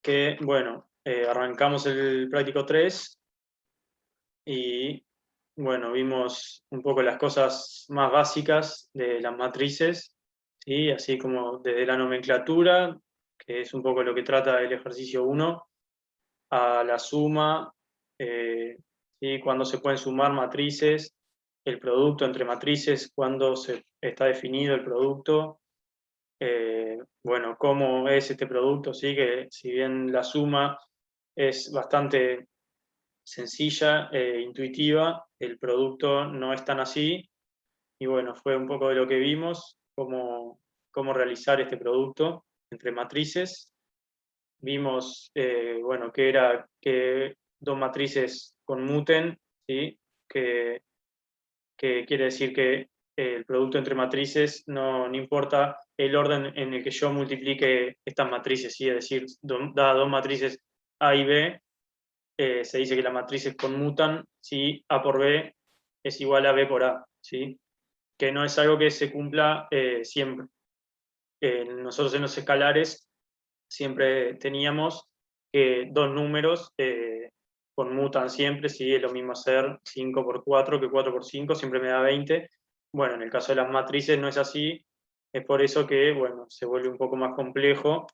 que, bueno, arrancamos el práctico 3 y, bueno, vimos un poco las cosas más básicas de las matrices, ¿sí? Así como desde la nomenclatura, que es un poco lo que trata el ejercicio 1, a la suma, ¿sí? Cuándo se pueden sumar matrices, el producto entre matrices, cuándo se está definido el producto, bueno, cómo es este producto, ¿sí? Que si bien la suma es bastante sencilla e intuitiva, el producto no es tan así, y bueno, fue un poco de lo que vimos, cómo realizar este producto entre matrices. Vimos, bueno, que era que dos matrices conmuten, ¿sí? Que quiere decir que el producto entre matrices no importa el orden en el que yo multiplique estas matrices, ¿sí? Es decir, dadas dos matrices A y B, se dice que las matrices conmutan si A por B es igual a B por A, ¿sí? Que no es algo que se cumpla siempre. Nosotros en los escalares siempre teníamos que dos números conmutan siempre, ¿sí? Es lo mismo hacer 5 por 4 que 4 por 5, siempre me da 20. Bueno, en el caso de las matrices no es así, es por eso que, bueno, se vuelve un poco más complejo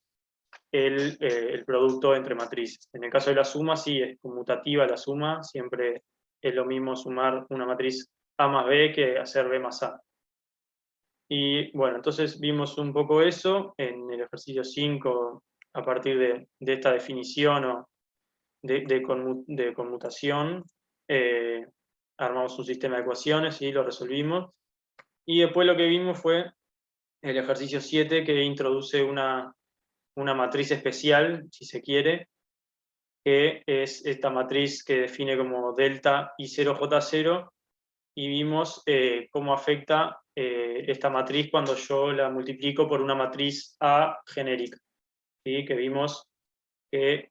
el producto entre matrices. En el caso de la suma, sí, es conmutativa la suma, siempre es lo mismo sumar una matriz A más B que hacer B más A. Y bueno, entonces vimos un poco eso en el ejercicio 5 a partir de esta definición o de conmutación, eh, armamos un sistema de ecuaciones y lo resolvimos. Y después lo que vimos fue el ejercicio 7 que introduce una matriz especial, si se quiere, que es esta matriz que define como delta I0J0, y vimos cómo afecta esta matriz cuando yo la multiplico por una matriz A genérica, ¿sí? Que vimos que,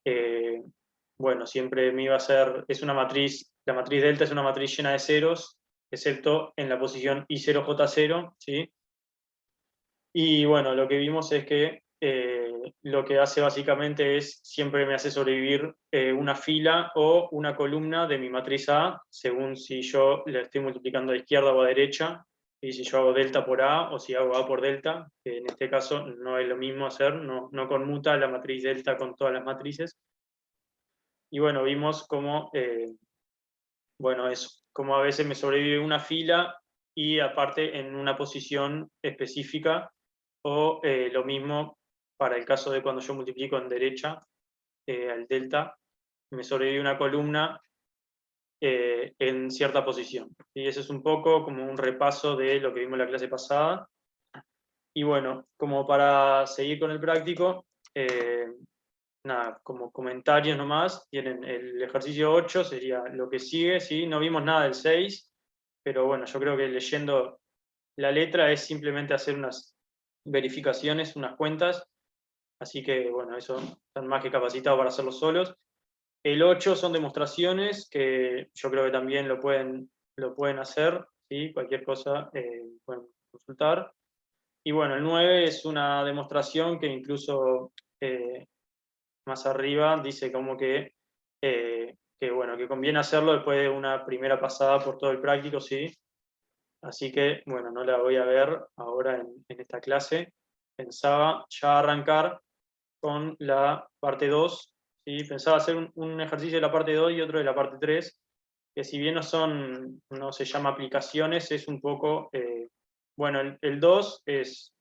bueno, siempre me iba a ser, es una matriz, la matriz delta es una matriz llena de ceros, excepto en la posición I0J0, ¿sí? Y bueno, lo que vimos es que lo que hace básicamente es, siempre me hace sobrevivir una fila o una columna de mi matriz A, según si yo la estoy multiplicando a izquierda o a derecha, y si yo hago delta por A o si hago A por delta, que en este caso no es lo mismo hacer, no conmuta la matriz delta con todas las matrices. Y bueno, vimos cómo, bueno, eso, cómo a veces me sobrevive una fila y aparte en una posición específica, o lo mismo para el caso de cuando yo multiplico en derecha al delta, me sobrevive una columna en cierta posición. Y eso es un poco como un repaso de lo que vimos en la clase pasada. Y bueno, como para seguir con el práctico, nada, como comentarios nomás, tienen el ejercicio 8, sería lo que sigue, ¿sí? No vimos nada del 6, pero bueno, yo creo que leyendo la letra es simplemente hacer unas verificaciones, unas cuentas, así que bueno, eso están más que capacitados para hacerlo solos. El 8 son demostraciones que yo creo que también lo pueden hacer, ¿sí? Cualquier cosa pueden consultar. Y bueno, el 9 es una demostración que incluso más arriba dice como bueno, que conviene hacerlo después de una primera pasada por todo el práctico, ¿sí? Así que, bueno, no la voy a ver ahora en esta clase. Pensaba ya arrancar con la parte 2, ¿sí? Pensaba hacer un ejercicio de la parte 2 y otro de la parte 3, que si bien no se llama aplicaciones, es un poco, bueno, el 2 es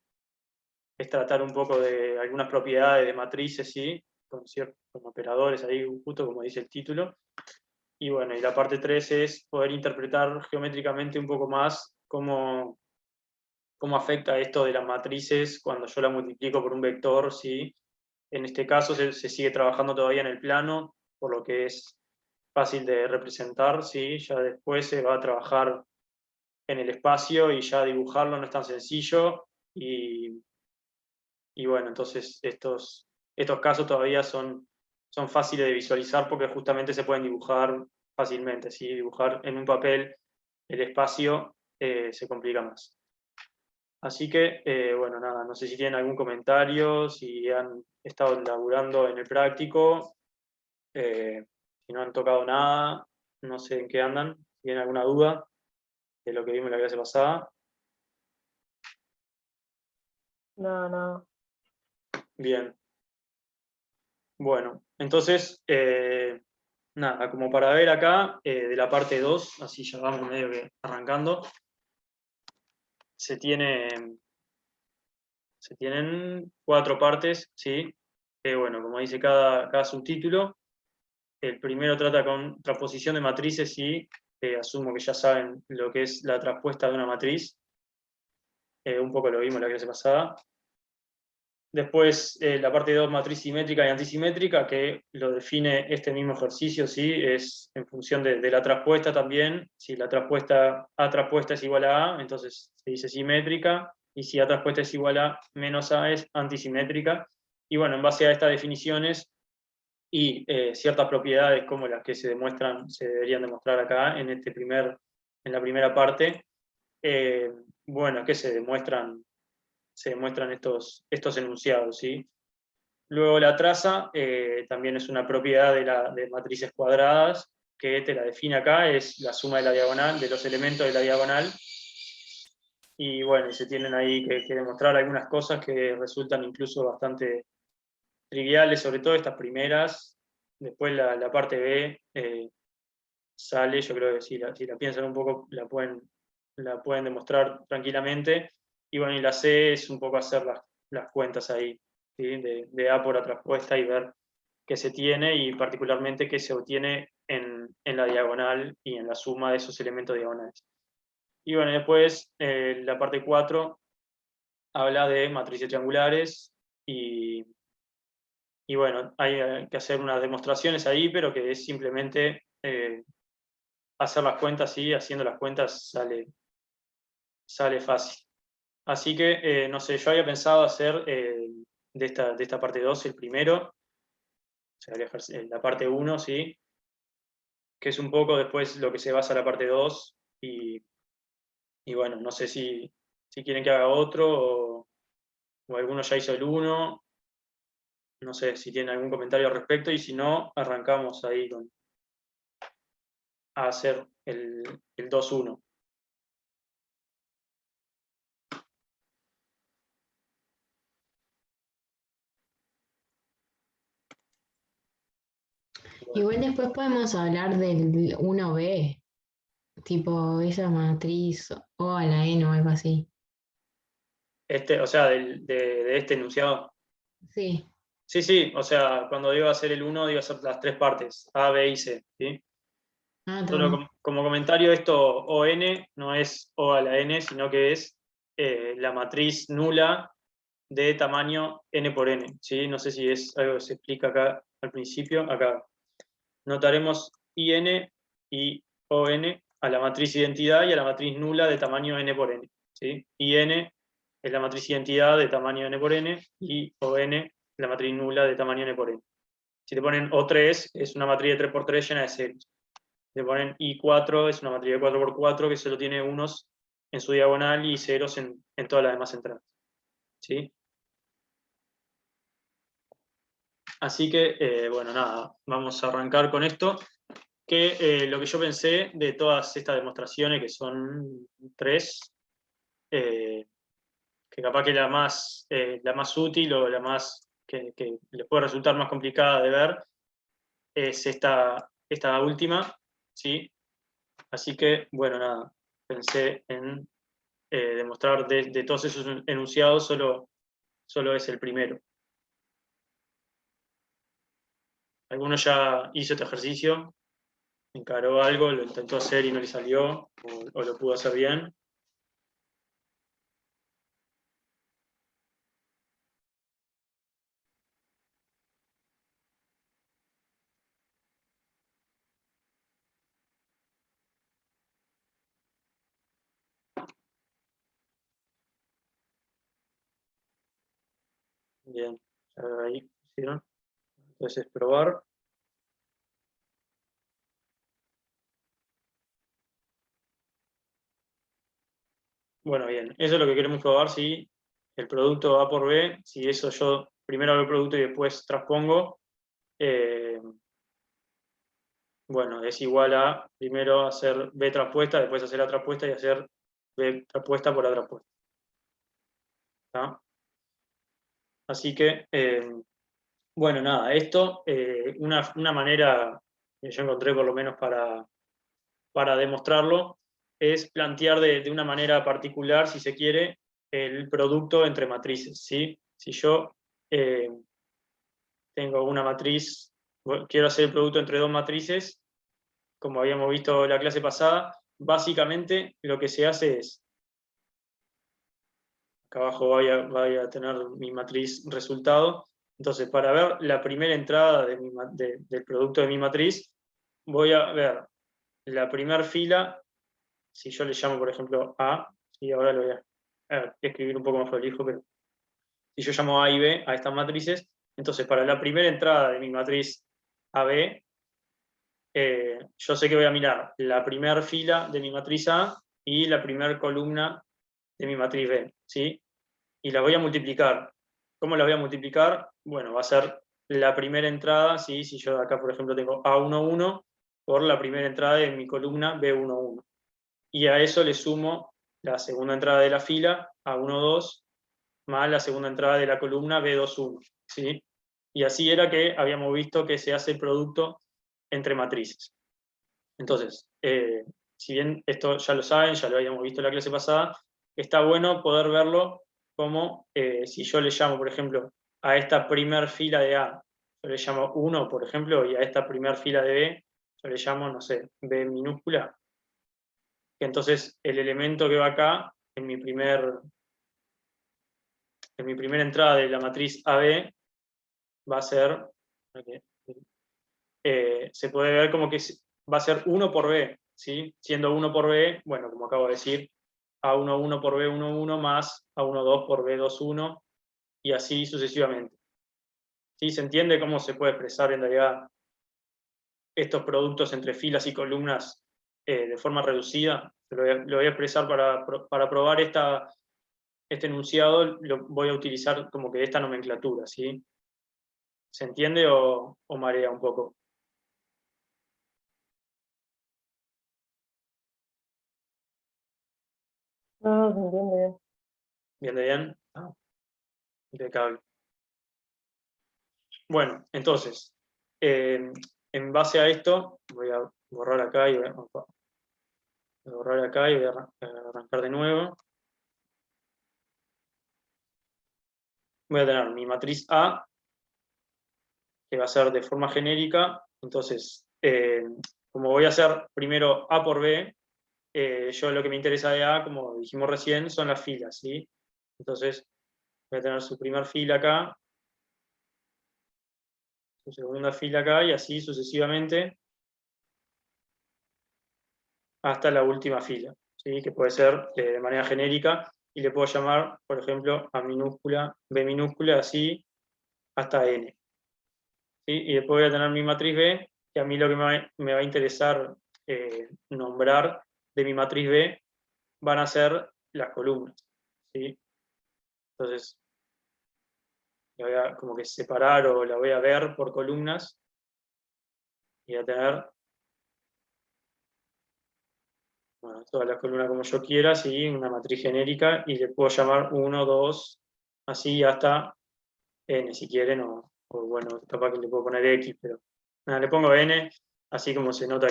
tratar un poco de algunas propiedades de matrices, ¿sí? Con operadores ahí, justo como dice el título. Y bueno, y la parte 3 es poder interpretar geométricamente un poco más cómo afecta esto de las matrices cuando yo la multiplico por un vector, ¿sí? En este caso se sigue trabajando todavía en el plano, por lo que es fácil de representar, ¿sí? Ya después se va a trabajar en el espacio y ya dibujarlo no es tan sencillo. Y bueno, entonces estos casos todavía son fáciles de visualizar porque justamente se pueden dibujar fácilmente, ¿sí? Dibujar en un papel el espacio se complica más. Así que, bueno, nada, no sé si tienen algún comentario, si han estado laburando en el práctico, si no han tocado nada, no sé en qué andan, si tienen alguna duda de lo que vimos la clase pasada. No, no. Bien. Bueno, entonces, nada, como para ver acá, de la parte 2, así ya vamos medio que arrancando, se tienen 4 partes, ¿sí? Bueno, como dice cada subtítulo, el primero trata con transposición de matrices y asumo que ya saben lo que es la traspuesta de una matriz. Un poco lo vimos la clase pasada. Después, la parte 2, matriz simétrica y antisimétrica, que lo define este mismo ejercicio, ¿sí? Es en función de la traspuesta también. Si la traspuesta A traspuesta es igual a A, entonces se dice simétrica, y si A traspuesta es igual a menos A es antisimétrica. Y bueno, en base a estas definiciones y ciertas propiedades como las que se demuestran, se deberían demostrar acá en la primera parte, bueno, que se demuestran estos enunciados, ¿sí? Luego la traza también es una propiedad de matrices cuadradas, que te la define acá, es la suma de la diagonal, de los elementos de la diagonal. Y bueno, se tienen ahí que demostrar algunas cosas que resultan incluso bastante triviales, sobre todo estas primeras. Después la parte B sale, yo creo que si la piensan un poco, la pueden demostrar tranquilamente. Y bueno, y la C es un poco hacer las cuentas ahí, ¿sí? De A por A traspuesta y ver qué se tiene y particularmente qué se obtiene en la diagonal y en la suma de esos elementos diagonales. Y bueno, después la parte 4 habla de matrices triangulares y bueno, hay que hacer unas demostraciones ahí, pero que es simplemente hacer las cuentas y haciendo las cuentas sale fácil. Así que, no sé, yo había pensado hacer de esta parte 2 el primero, o sea, la parte 1, ¿sí? Que es un poco después lo que se basa la parte 2 y bueno, no sé si quieren que haga otro o alguno ya hizo el uno, no sé si tienen algún comentario al respecto y si no, arrancamos ahí a hacer el 2-1. Igual después podemos hablar del 1B, tipo esa matriz o a la N o algo así. O sea, de este enunciado. Sí. Sí, sí, o sea, cuando digo hacer el 1, digo hacer las 3 partes, A, B y C, ¿sí? Ah, está Solo bueno. como comentario, esto ON no es O a la N, sino que es la matriz nula de tamaño N por N, ¿sí? No sé si es algo que se explica acá al principio. Acá notaremos IN y ON a la matriz identidad y a la matriz nula de tamaño N por N, ¿sí? IN es la matriz identidad de tamaño N por N y ON la matriz nula de tamaño N por N. Si te ponen O3, es una matriz de 3 por 3 llena de ceros. Le ponen I4, es una matriz de 4 por 4 que solo tiene unos en su diagonal y ceros en todas las demás entradas, ¿sí? Así que, bueno, nada, vamos a arrancar con esto, que lo que yo pensé de todas estas demostraciones, que son 3, que capaz que la más útil o la más que les puede resultar más complicada de ver, es esta última, ¿sí? Así que, bueno, nada, pensé en demostrar de todos esos enunciados, solo es el primero. Alguno ya hizo este ejercicio, encaró algo, lo intentó hacer y no le salió, o lo pudo hacer bien. Bien, ya ahí hicieron. Entonces, probar. Bueno, bien, eso es lo que queremos probar, si el producto A por B, si eso yo primero hago el producto y después transpongo, bueno, es igual a primero hacer B traspuesta, después hacer A traspuesta y hacer B traspuesta por A traspuesta. ¿Está? Así que, bueno, nada, esto, una manera que yo encontré por lo menos para demostrarlo, es plantear de una manera particular, si se quiere, el producto entre matrices, ¿sí? Si yo tengo una matriz, quiero hacer el producto entre dos matrices, como habíamos visto la clase pasada, básicamente lo que se hace es, acá abajo voy a tener mi matriz resultado, entonces para ver la primera entrada del producto de mi matriz, voy a ver la primera fila, si yo le llamo por ejemplo A, y ahora lo voy a escribir un poco más prolijo, pero si yo llamo A y B a estas matrices, entonces para la primera entrada de mi matriz AB, yo sé que voy a mirar la primera fila de mi matriz A y la primera columna de mi matriz B, ¿sí? Y las voy a multiplicar. ¿Cómo las voy a multiplicar? Bueno, va a ser la primera entrada, ¿sí? Si yo acá, por ejemplo, tengo A11, por la primera entrada de mi columna B11. Y a eso le sumo la segunda entrada de la fila, A12, más la segunda entrada de la columna B21, ¿sí? Y así era que habíamos visto que se hace el producto entre matrices. Entonces, si bien esto ya lo saben, ya lo habíamos visto en la clase pasada, está bueno poder verlo como si yo le llamo, por ejemplo, a esta primer fila de A, yo le llamo 1, por ejemplo, y a esta primer fila de B, yo le llamo, no sé, B minúscula, que entonces el elemento que va acá, en mi primera entrada de la matriz AB, va a ser, se puede ver como que va a ser 1 por B, ¿sí? Siendo 1 por B, bueno, como acabo de decir, A11 por B11 más A12 por B21 y así sucesivamente. ¿Sí? ¿Se entiende cómo se puede expresar en realidad estos productos entre filas y columnas de forma reducida? Lo voy a expresar para probar este enunciado, lo voy a utilizar como que esta nomenclatura, ¿sí? ¿Se entiende o marea un poco? No, se entiende bien. ¿Bien de bien? Ah, impecable. Bueno, entonces, en base a esto, voy a borrar acá y voy a borrar acá y voy a arrancar de nuevo. Voy a tener mi matriz A, que va a ser de forma genérica. Entonces, como voy a hacer primero A por B, yo lo que me interesa de A, como dijimos recién, son las filas, ¿sí? Entonces, voy a tener su primer fila acá, su segunda fila acá, y así sucesivamente hasta la última fila, ¿sí? Que puede ser de manera genérica, y le puedo llamar, por ejemplo, A minúscula, B minúscula, así hasta N. ¿Sí? Y después voy a tener mi matriz B, que a mí lo que me va a interesar nombrar de mi matriz B van a ser las columnas, ¿sí? Entonces, la voy a como que separar o la voy a ver por columnas y voy a tener, bueno, todas las columnas como yo quiera, ¿sí? Una matriz genérica, y le puedo llamar 1, 2, así hasta N si quieren, o bueno, capaz que le puedo poner X, pero nada, le pongo N, así como se nota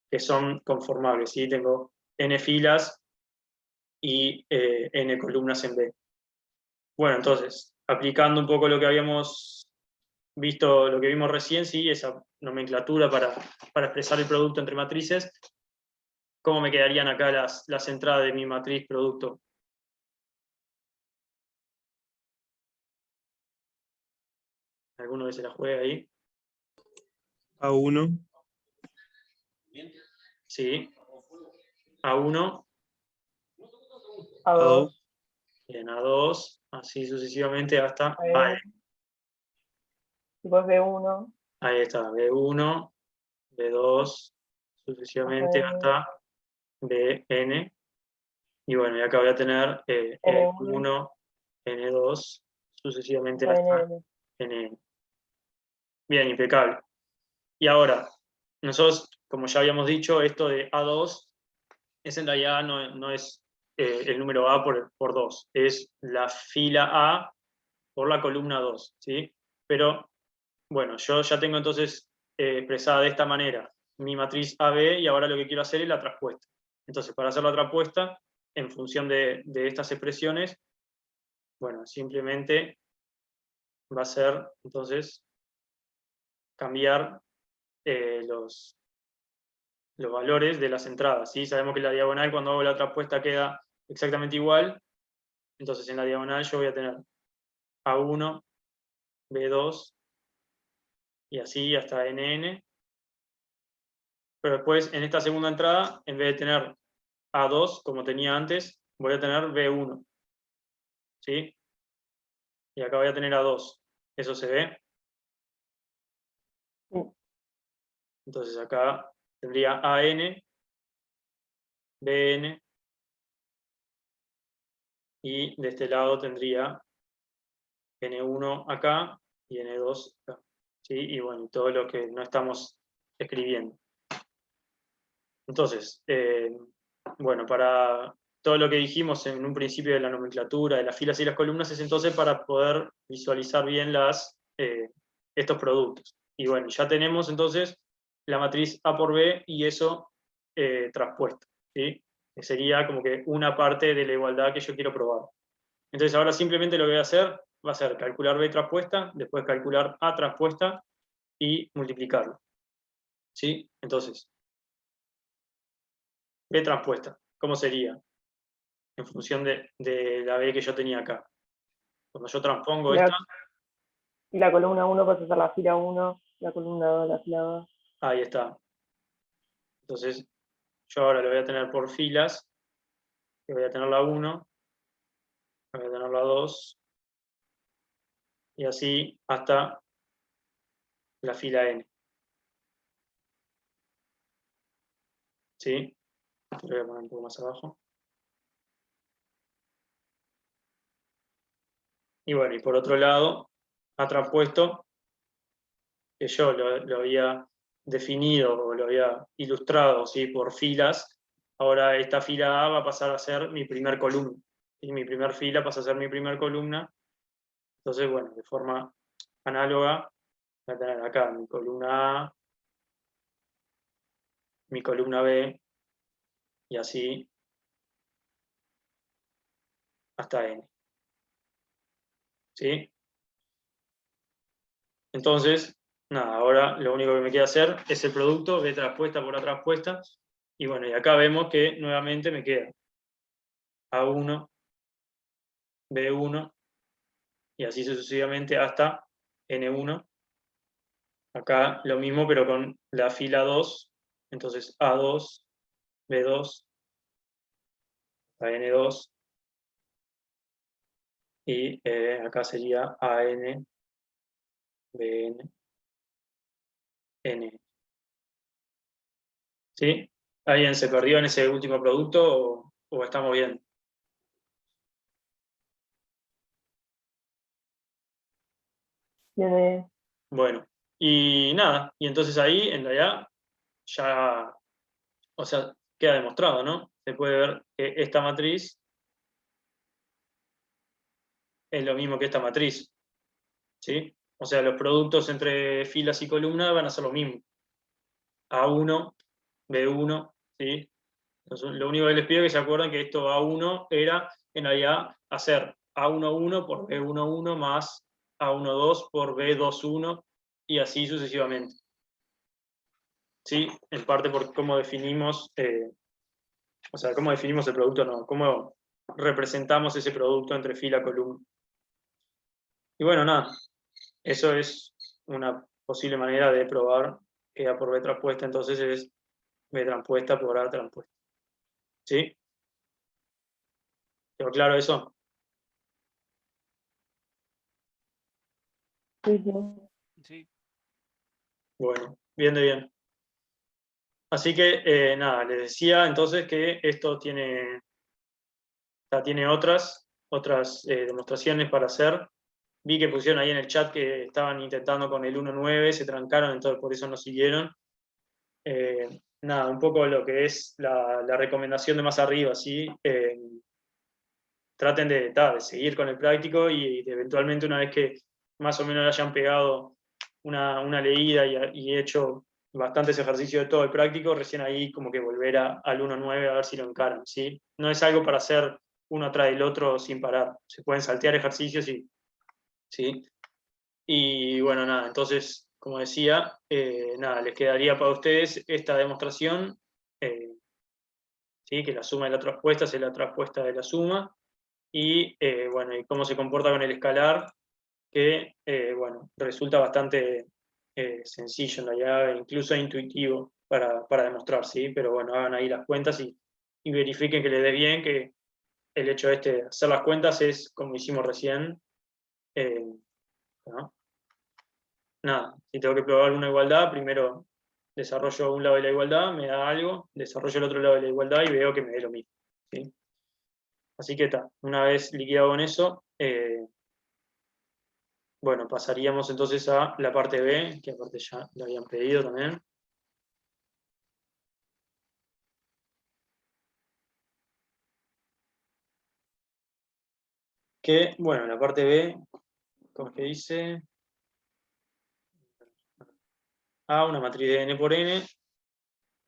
que son conformables, ¿sí? Tengo N filas y N columnas en B. Bueno, entonces, aplicando un poco lo que habíamos visto, lo que vimos recién, ¿sí? Esa nomenclatura para expresar el producto entre matrices, ¿cómo me quedarían acá las entradas de mi matriz producto? ¿Alguno que se la juegue ahí? A1, Sí. A1, A2, A2, bien, A2, así sucesivamente hasta A1, después B1, ahí está, B1, B2, sucesivamente hasta hasta Bn, Y bueno, y acá voy a tener N1, N1, N2, sucesivamente hasta hasta NN. Nn. Bien, impecable. Y ahora, nosotros, como ya habíamos dicho, esto de A2 es en realidad no es el número A por 2, es la fila A por la columna 2, ¿sí? Pero, bueno, yo ya tengo entonces expresada de esta manera mi matriz AB y ahora lo que quiero hacer es la traspuesta. Entonces, para hacer la traspuesta, en función de estas expresiones, bueno, simplemente va a ser, entonces, cambiar los valores de las entradas, ¿sí? Sabemos que la diagonal cuando hago la traspuesta queda exactamente igual, entonces en la diagonal yo voy a tener A1, B2 y así hasta NN, pero después en esta segunda entrada, en vez de tener A2 como tenía antes, voy a tener B1, ¿sí? Y acá voy a tener A2, ¿eso se ve? Sí. Entonces acá tendría AN, BN, y de este lado tendría N1 acá y N2 acá, ¿sí? Y bueno, todo lo que no estamos escribiendo. Entonces, bueno, para todo lo que dijimos en un principio de la nomenclatura, de las filas y las columnas, es entonces para poder visualizar bien estos productos. Y bueno, ya tenemos entonces la matriz A por B y eso traspuesto, ¿sí? Que sería como que una parte de la igualdad que yo quiero probar. Entonces ahora simplemente lo que voy a hacer va a ser calcular B traspuesta, después calcular A traspuesta y multiplicarlo, ¿sí? Entonces, B traspuesta, ¿cómo sería? En función de la B que yo tenía acá. Cuando yo transpongo Y esta, la columna 1 pasa a ser la fila 1, la columna 2 la fila 2. ahí está. Entonces, yo ahora lo voy a tener por filas, que voy a tener la 1, voy a tener la 2, y así hasta la fila N. ¿Sí? Lo voy a poner un poco más abajo. Y bueno, y por otro lado, A traspuesto, que yo lo había definido o lo había ilustrado, ¿sí? Por filas, ahora esta fila A va a pasar a ser mi primer columna. Y mi primer fila pasa a ser mi primer columna. Entonces, bueno, de forma análoga, voy a tener acá mi columna A, mi columna B, y así hasta N. ¿Sí? Entonces, nada, ahora lo único que me queda hacer es el producto B traspuesta por A traspuesta. Y bueno, y acá vemos que nuevamente me queda A1, B1, y así sucesivamente hasta N1. Acá lo mismo, pero con la fila 2. Entonces A2, B2, hasta N2. Y acá sería AN, BN, N. ¿Sí? ¿Alguien se perdió en ese último producto o estamos bien? Desde, Bueno, y nada, y entonces ahí en realidad ya, o sea, queda demostrado, ¿no? Se puede ver que esta matriz es lo mismo que esta matriz, ¿sí? O sea, los productos entre filas y columnas van a ser lo mismo. A1, B1, ¿sí? Entonces, lo único que les pido es que se acuerden que esto A1 era en realidad hacer A11 por B11 más A12 por B21 y así sucesivamente. ¿Sí? En parte por cómo definimos, o sea, cómo definimos el producto, no, cómo representamos ese producto entre fila y columna. Y bueno, nada, eso es una posible manera de probar que A por B transpuesta entonces es B transpuesta por A transpuesta. ¿Sí? ¿Quedó claro eso? sí, sí. Sí, Bueno, bien de bien. Así que nada, les decía entonces que esto tiene tiene otras demostraciones para hacer. Vi que pusieron ahí en el chat que estaban intentando con el 1.9, se trancaron, entonces por eso no siguieron. Nada, un poco lo que es la recomendación de más arriba, ¿sí? Traten de seguir con el práctico y eventualmente una vez que más o menos le hayan pegado una leída y hecho bastantes ejercicios de todo el práctico, recién ahí como que volver al 1.9 a ver si lo encaran, ¿sí? No es algo para hacer uno atrás del otro sin parar. Se pueden saltear ejercicios ¿sí? Y bueno, nada, entonces, como decía, nada, les quedaría para ustedes esta demostración, ¿sí? Que la suma de la traspuesta es la traspuesta de la suma, y bueno, y cómo se comporta con el escalar, que bueno, resulta bastante sencillo en realidad, incluso intuitivo para demostrar, ¿sí? Pero bueno, hagan ahí las cuentas y verifiquen que les dé bien, que el hecho de hacer las cuentas es como hicimos recién, ¿no? Nada, si tengo que probar una igualdad, primero desarrollo un lado de la igualdad, me da algo, desarrollo el otro lado de la igualdad y veo que me dé lo mismo, ¿sí? Así que está, una vez liquidado con eso, bueno, pasaríamos entonces a la parte B, que aparte ya lo habían pedido también. Que, bueno, la parte B, como es que dice, A, una matriz de n por n,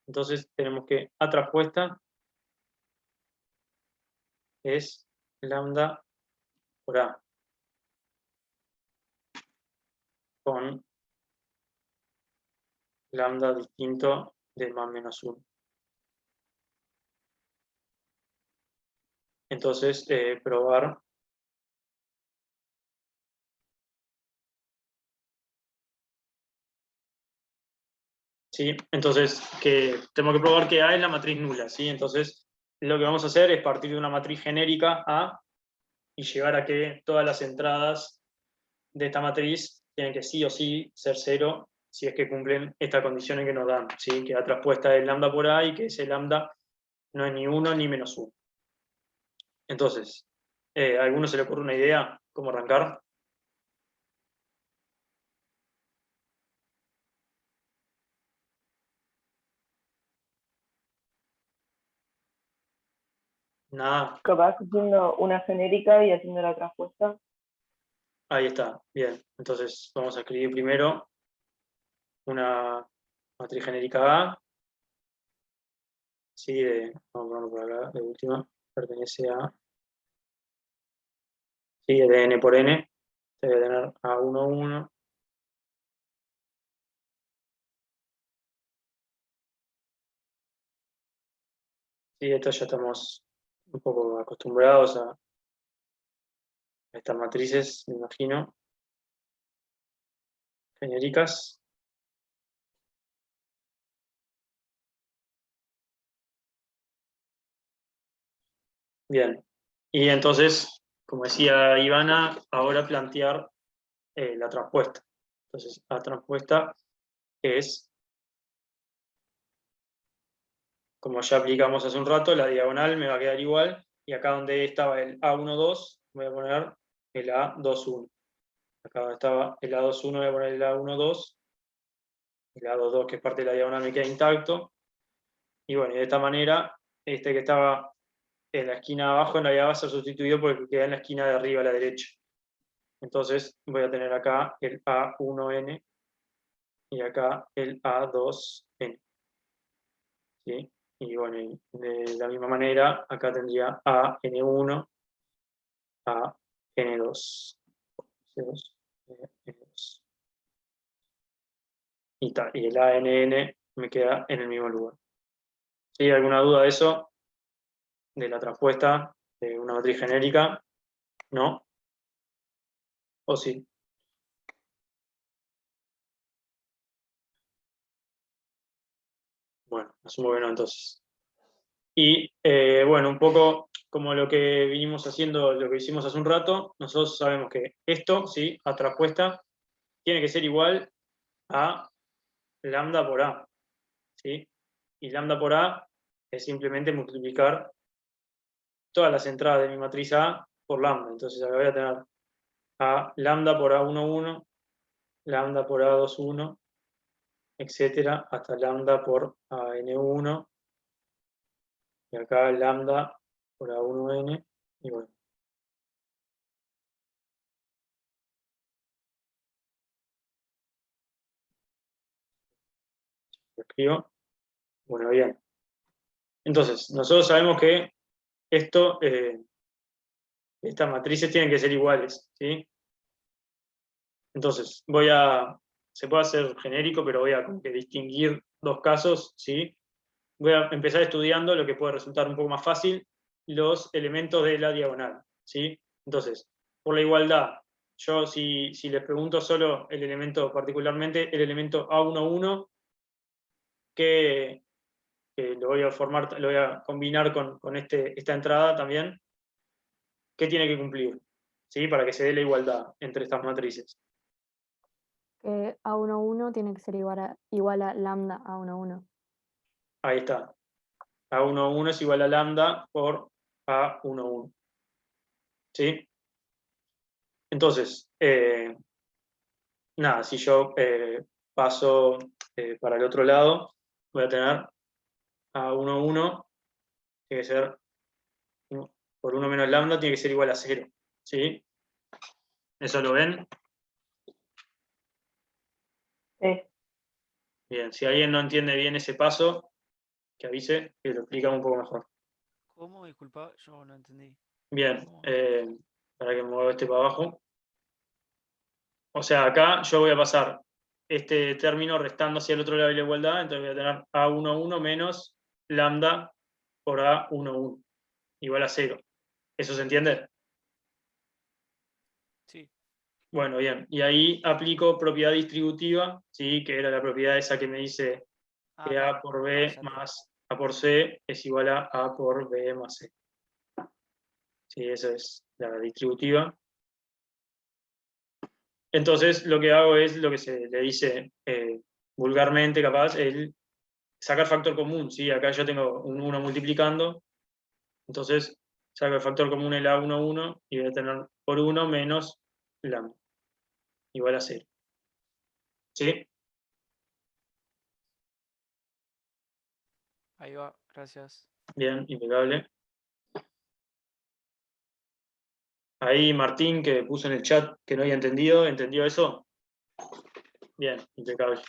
entonces tenemos que A traspuesta es lambda por A, con lambda distinto de más menos 1. Entonces, probar ¿sí? Entonces, que tengo que probar que A es la matriz nula, ¿sí? Entonces, lo que vamos a hacer es partir de una matriz genérica A y llegar a que todas las entradas de esta matriz tienen que sí o sí ser 0 si es que cumplen estas condiciones que nos dan, ¿sí? Que A traspuesta es lambda por A y que ese lambda no es ni 1 ni menos 1. Entonces, ¿a alguno se le ocurre una idea? ¿Cómo arrancar? Nada, Capaz haciendo una genérica y haciendo la traspuesta. ahí está, bien. Entonces, vamos a escribir primero una matriz genérica A, sí, vamos a ponerlo por acá, de última, pertenece a, sí, es de n por n, debe tener A1, 1, sí, esto ya estamos un poco acostumbrados a estas matrices, me imagino, genéricas. Bien, y entonces, como decía Ivana, ahora plantear la traspuesta. Entonces, la traspuesta es, como ya aplicamos hace un rato, la diagonal me va a quedar igual, y acá donde estaba el A12, voy a poner el A21. Acá donde estaba el A21 voy a poner el A12, el A22, que es parte de la diagonal, me queda intacto. Y bueno, y de esta manera, este que estaba en la esquina de abajo en realidad va a ser sustituido por el que queda en la esquina de arriba a la derecha. Entonces voy a tener acá el A1N y acá el A2N. ¿Sí? Y bueno, y de la misma manera, acá tendría AN1, AN2, C2, N2. Y el ANN me queda en el mismo lugar. ¿Sí? ¿Alguna duda de eso? De la traspuesta de una matriz genérica, ¿no? ¿O sí? Bueno, asumo que no entonces. Y bueno, un poco como lo que vinimos haciendo, lo que hicimos hace un rato, nosotros sabemos que esto, ¿sí? A traspuesta, tiene que ser igual a lambda por A, ¿sí? Y lambda por A es simplemente multiplicar todas las entradas de mi matriz A por lambda. Entonces acá voy a tener a lambda por A11, lambda por A21, etcétera, hasta lambda por AN1, y acá lambda por A1n, y bueno. Lo escribo. Bueno, bien. Entonces, nosotros sabemos que esto, estas matrices tienen que ser iguales, ¿sí? Entonces, se puede hacer genérico, pero voy a como que distinguir dos casos, ¿sí? Voy a empezar estudiando lo que puede resultar un poco más fácil, los elementos de la diagonal, ¿sí? Entonces, por la igualdad, yo si les pregunto solo el elemento, particularmente el elemento A11, que lo voy a formar, lo voy a combinar con esta entrada también, ¿qué tiene que cumplir? ¿Sí? Para que se dé la igualdad entre estas matrices. Que A11 tiene que ser igual a lambda A11. Ahí está. A11 es igual a lambda por A11. ¿Sí? Entonces, nada, si yo paso para el otro lado, voy a tener A11, tiene que ser, por 1 menos lambda, tiene que ser igual a 0. ¿Sí? ¿Eso lo ven? Sí. Bien, si alguien no entiende bien ese paso, que avise, que lo explicamos un poco mejor. ¿Cómo? Disculpa, yo no entendí. Bien, ¿Cómo? para que me mueva este para abajo. O sea, acá yo voy a pasar este término restando hacia el otro lado de la igualdad, entonces voy a tener A11 menos lambda por A11, igual a 0. ¿Eso se entiende? Sí. Bueno, bien. Y ahí aplico propiedad distributiva, ¿sí? Que era la propiedad esa que me dice que A por B más A por C es igual a A por B más C. Sí, esa es la distributiva. Entonces, lo que hago es lo que se le dice vulgarmente, capaz, el sacar factor común, ¿sí? Acá yo tengo un 1 multiplicando, entonces saco el factor común el A11 y voy a tener por 1 menos lambda, igual a 0. ¿Sí? Ahí va, gracias. Bien, impecable. Ahí Martín, que puso en el chat que no había entendido, ¿entendió eso? Bien, impecable.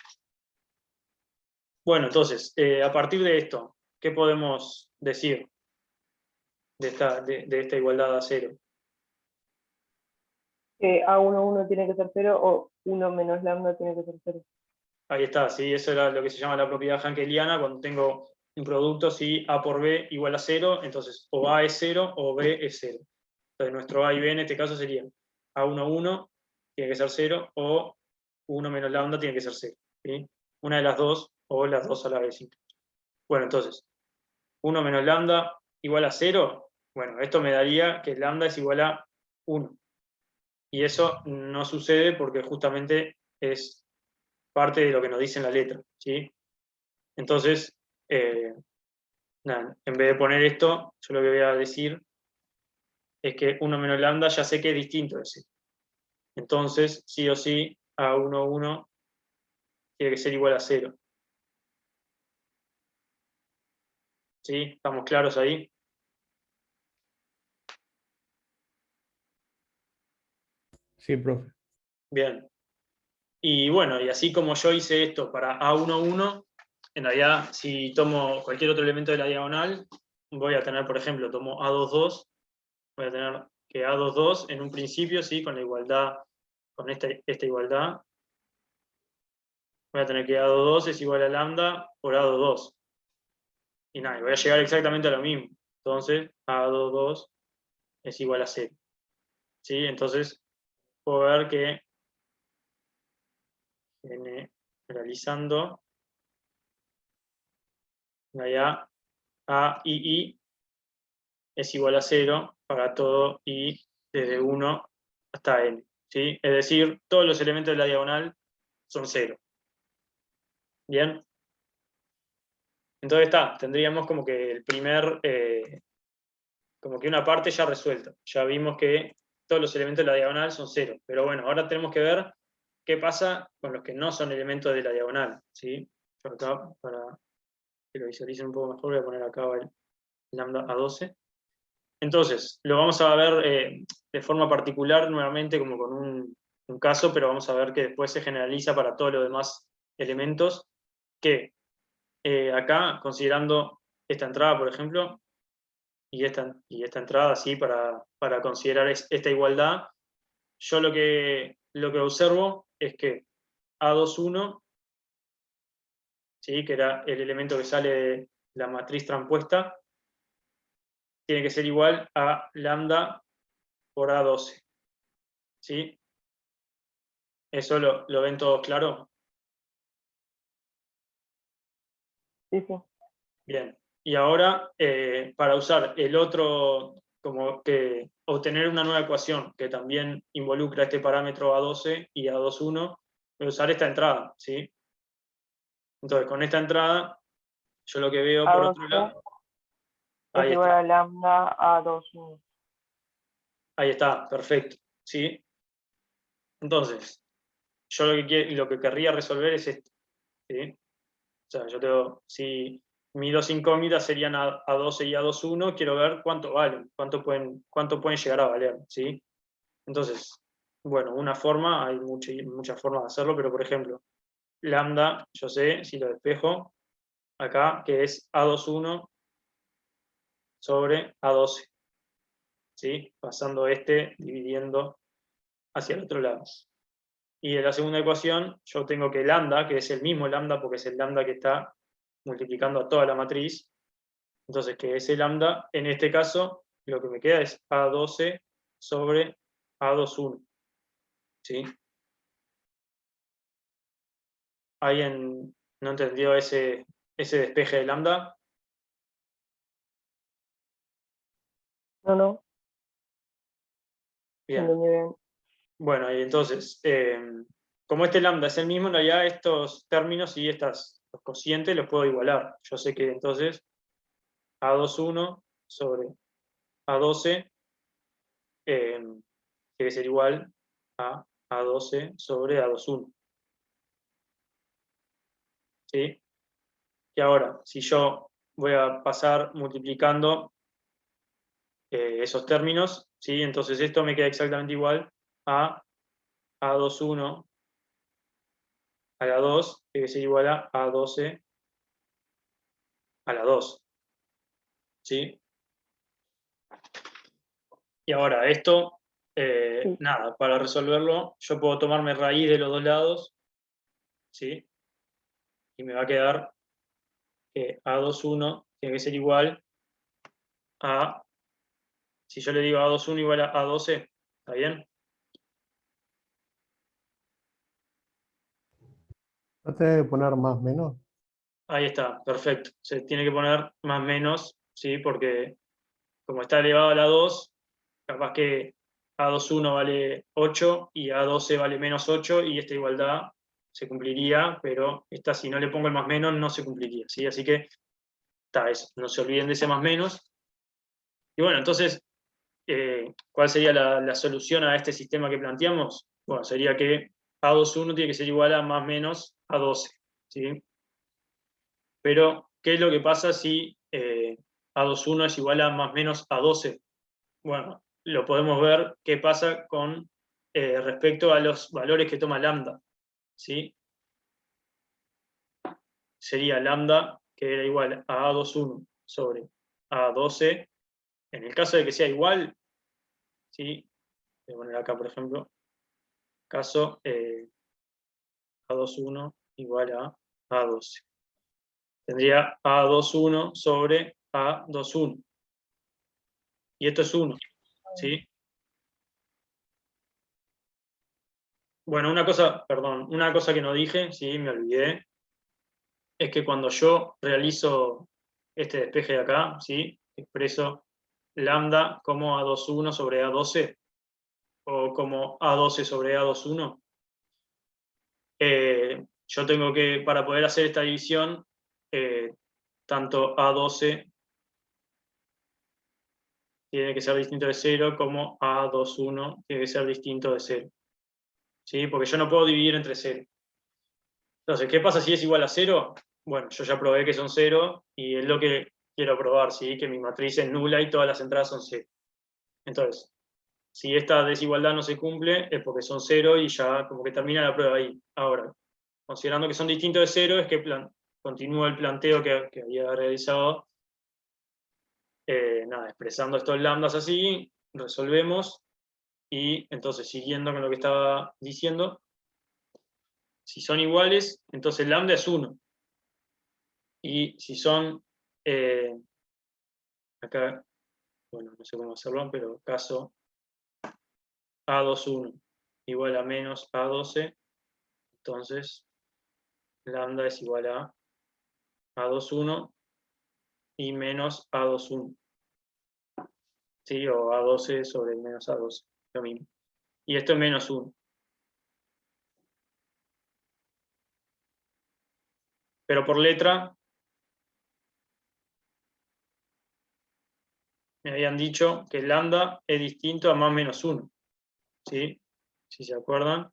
Bueno, entonces, a partir de esto, ¿qué podemos decir de esta igualdad a 0? Que A11 tiene que ser 0 o 1 menos lambda tiene que ser 0. Ahí está, sí, eso era lo que se llama la propiedad hankeliana, cuando tengo un producto, si A por B igual a 0, entonces o A es 0 o B es 0. Entonces nuestro A y B en este caso sería A11 tiene que ser 0 o 1 menos lambda tiene que ser 0. ¿Sí? Una de las dos o las dos a la vez. Bueno, entonces, 1 menos lambda igual a 0, bueno, esto me daría que lambda es igual a 1. Y eso no sucede porque justamente es parte de lo que nos dice en la letra, ¿sí? Entonces, nada, en vez de poner esto, yo lo que voy a decir es que 1 menos lambda ya sé que es distinto de 0. Entonces, sí o sí, A11 tiene que ser igual a 0. ¿Sí? ¿Estamos claros ahí? Sí, profe. Bien. Y bueno, y así como yo hice esto para A11, en realidad, si tomo cualquier otro elemento de la diagonal, voy a tener, por ejemplo, tomo A22, voy a tener que A22 en un principio, ¿sí? Con la igualdad, con esta igualdad, voy a tener que A22 es igual a lambda por A22. Y nada, voy a llegar exactamente a lo mismo. Entonces, A22 es igual a 0. ¿Sí? Entonces, puedo ver que generalizando, allá A y I es igual a 0 para todo I desde 1 hasta N. ¿Sí? Es decir, todos los elementos de la diagonal son 0. ¿Bien? Entonces tendríamos como que el primer como que una parte ya resuelta. Ya vimos que todos los elementos de la diagonal son 0. Pero bueno, ahora tenemos que ver qué pasa con los que no son elementos de la diagonal, ¿sí? Yo acá, para que lo visualicen un poco mejor, voy a poner acá el lambda a 12. Entonces, lo vamos a ver de forma particular nuevamente como con un caso, pero vamos a ver que después se generaliza para todos los demás elementos, que acá, considerando esta entrada, por ejemplo, y esta entrada, así, para considerar esta igualdad, yo lo que observo es que A21, ¿sí? Que era el elemento que sale de la matriz transpuesta, tiene que ser igual a lambda por A12. ¿Sí? ¿Eso lo ven todos claro? Sí, sí. Bien. Y ahora, para usar el otro, como que obtener una nueva ecuación que también involucra este parámetro A12 y A21, voy a usar esta entrada, ¿sí? Entonces, con esta entrada, yo lo que veo por otro A12 lado... es Ahí igual está, a lambda A21. ahí está, perfecto, ¿sí? Entonces, yo lo que querría resolver es esto, ¿sí? O sea, yo tengo, si mis dos incógnitas serían A12 y A21, quiero ver cuánto valen, cuánto pueden llegar a valer, ¿sí? Entonces, bueno, una forma, hay muchas formas de hacerlo, pero por ejemplo, lambda, yo sé, si lo despejo, acá, que es A21 sobre A12, ¿sí? Pasando dividiendo hacia el otro lado. Y en la segunda ecuación, yo tengo que lambda, que es el mismo lambda, porque es el lambda que está multiplicando a toda la matriz. Entonces, que ese lambda, en este caso, lo que me queda es A12 sobre A21. ¿Sí? ¿Alguien no entendió ese despeje de lambda? No, no, Bien. entendí bien. Bueno, y entonces, como este lambda es el mismo, en realidad estos términos y los cocientes los puedo igualar. Yo sé que entonces A21 sobre A12 tiene que ser igual a A12 sobre A21. ¿Sí? Y ahora, si yo voy a pasar multiplicando esos términos, ¿sí? Entonces esto me queda exactamente igual a A21 a la 2, que debe ser igual a A12 a la 2. ¿Sí? Y ahora, esto, Sí. nada, para resolverlo, yo puedo tomarme raíz de los dos lados, ¿sí? Y me va a quedar que A21 tiene que ser igual a, si yo le digo A21 igual a A12, ¿está bien? ¿No te debe poner más menos? Ahí está, perfecto. Se tiene que poner más menos, ¿sí? Porque como está elevado a la 2, capaz que A21 vale 8 y A12 vale menos 8 y esta igualdad se cumpliría, pero esta si no le pongo el más menos no se cumpliría, ¿sí? Así que está eso, no se olviden de ese más menos. Y bueno, entonces, ¿cuál sería la solución a este sistema que planteamos? Bueno, sería que A21 tiene que ser igual a más menos A12, ¿sí? Pero, ¿qué es lo que pasa si A21 es igual a más menos A12? Bueno, lo podemos ver qué pasa con respecto a los valores que toma lambda, ¿sí? Sería lambda, que era igual a A21 sobre A12. En el caso de que sea igual, ¿sí? Voy a poner acá, por ejemplo, caso A21 igual a A12. Tendría A21 sobre A21. Y esto es 1, ¿sí? Bueno, una cosa que no dije, sí, me olvidé, es que cuando yo realizo este despeje de acá, ¿sí? Expreso lambda como A21 sobre A12 o como A12 sobre A21, yo tengo que, para poder hacer esta división, tanto A12 tiene que ser distinto de 0, como A21 tiene que ser distinto de 0. ¿Sí? Porque yo no puedo dividir entre 0. Entonces, ¿qué pasa si es igual a 0? Bueno, yo ya probé que son 0 y es lo que quiero probar, ¿sí? Que mi matriz es nula y todas las entradas son 0. Entonces, si esta desigualdad no se cumple, es porque son 0 y ya como que termina la prueba ahí. Ahora, considerando que son distintos de 0, es que continúa el planteo que había realizado. Nada, expresando estos lambdas así, resolvemos, y entonces siguiendo con lo que estaba diciendo, si son iguales, entonces lambda es 1. Y si son, acá, bueno, no sé cómo hacerlo, pero caso A21 igual a menos A12, entonces lambda es igual a A21 y menos A21. ¿Sí? O A12 sobre menos A12, lo mismo. Y esto es menos 1. Pero por letra, me habían dicho que lambda es distinto a más menos 1. ¿Sí? Si se acuerdan,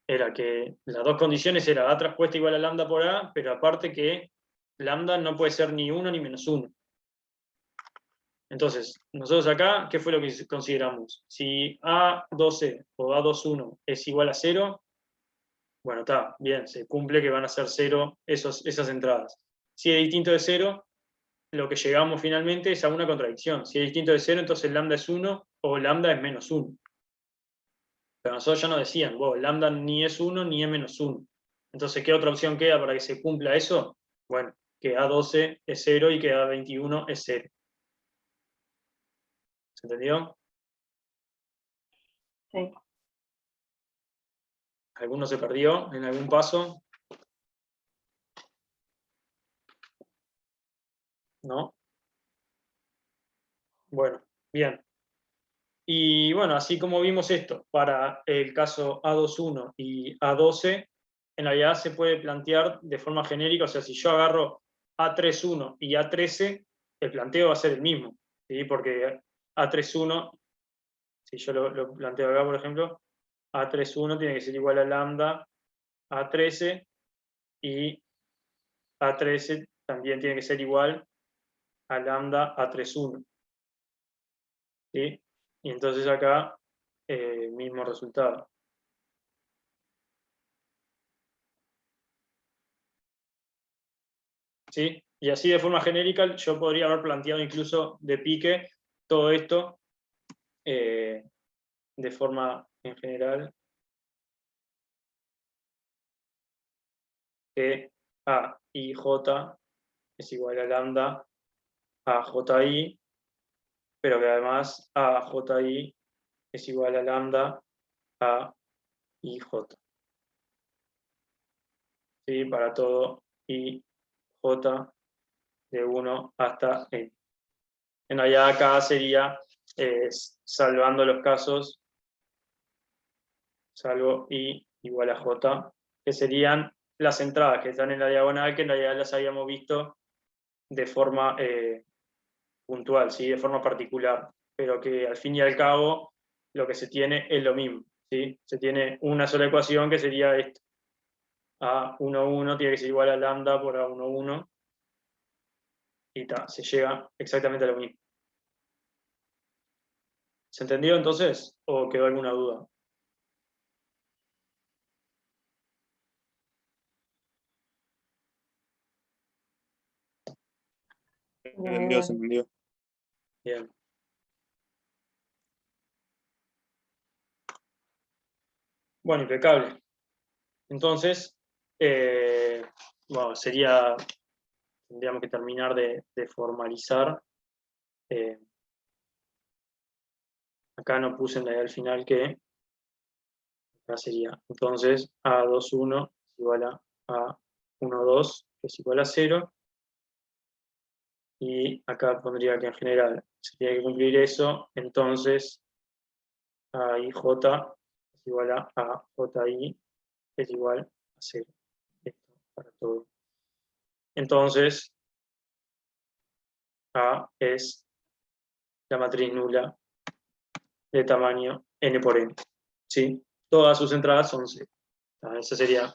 era que las dos condiciones era A traspuesta igual a lambda por A, pero aparte que lambda no puede ser ni 1 ni menos 1. Entonces, nosotros acá, ¿qué fue lo que consideramos? Si A12 o A21 es igual a 0, bueno, está, bien, se cumple que van a ser 0 esas entradas. Si es distinto de 0, lo que llegamos finalmente es a una contradicción. Si es distinto de 0, entonces lambda es 1 o lambda es menos 1. Pero nosotros ya nos decían, lambda ni es 1 ni es menos 1. Entonces, ¿qué otra opción queda para que se cumpla eso? Bueno, que A12 es 0 y que A21 es 0. ¿Se entendió? Sí. ¿Alguno se perdió en algún paso? ¿No? Bueno, bien. Y bueno, así como vimos esto, para el caso A21 y A12, en realidad se puede plantear de forma genérica, o sea, si yo agarro A31 y A13, el planteo va a ser el mismo, ¿sí? Porque A31, si yo lo planteo acá, por ejemplo, A31 tiene que ser igual a lambda A13, y A13 también tiene que ser igual a lambda A31. ¿Sí? Y entonces acá, mismo resultado. ¿Sí? Y así de forma genérica yo podría haber planteado incluso de pique todo esto de forma en general, que A I J es igual a lambda a JI, pero que además A JI es igual a lambda a IJ. ¿Sí? Para todo IJ de 1 hasta N. En realidad acá sería, salvando los casos, salvo I igual a J, que serían las entradas que están en la diagonal, que en realidad las habíamos visto de forma puntual, ¿sí? De forma particular, pero que al fin y al cabo lo que se tiene es lo mismo. ¿Sí? Se tiene una sola ecuación que sería esto. A11 tiene que ser igual a lambda por A11, y se llega exactamente a lo mismo. ¿Se entendió entonces? ¿O quedó alguna duda? Bien, Entendió, se bien. entendió. Bien. Bueno, impecable. Entonces, bueno, tendríamos que terminar de formalizar. Acá no puse en la idea al final que acá sería, entonces, A21 es igual a A12, que es igual a 0. Y acá pondría que en general se tiene que cumplir eso, entonces AIJ es igual a AJI es igual a 0. Esto para todo. Entonces, A es la matriz nula de tamaño n por n. ¿Sí? Todas sus entradas son 0. Ese sería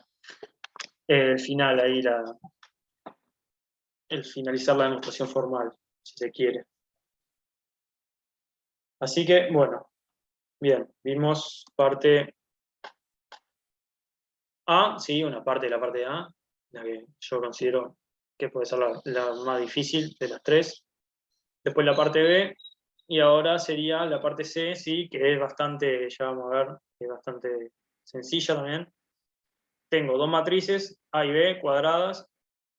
el final ahí, el finalizar la demostración formal, si se quiere. Así que, bueno, bien, vimos parte A, sí, una parte de la parte A, la que yo considero que puede ser la más difícil de las tres. Después la parte B, y ahora sería la parte C, sí, que es bastante, ya vamos a ver, es bastante sencilla también. Tengo dos matrices, A y B, cuadradas,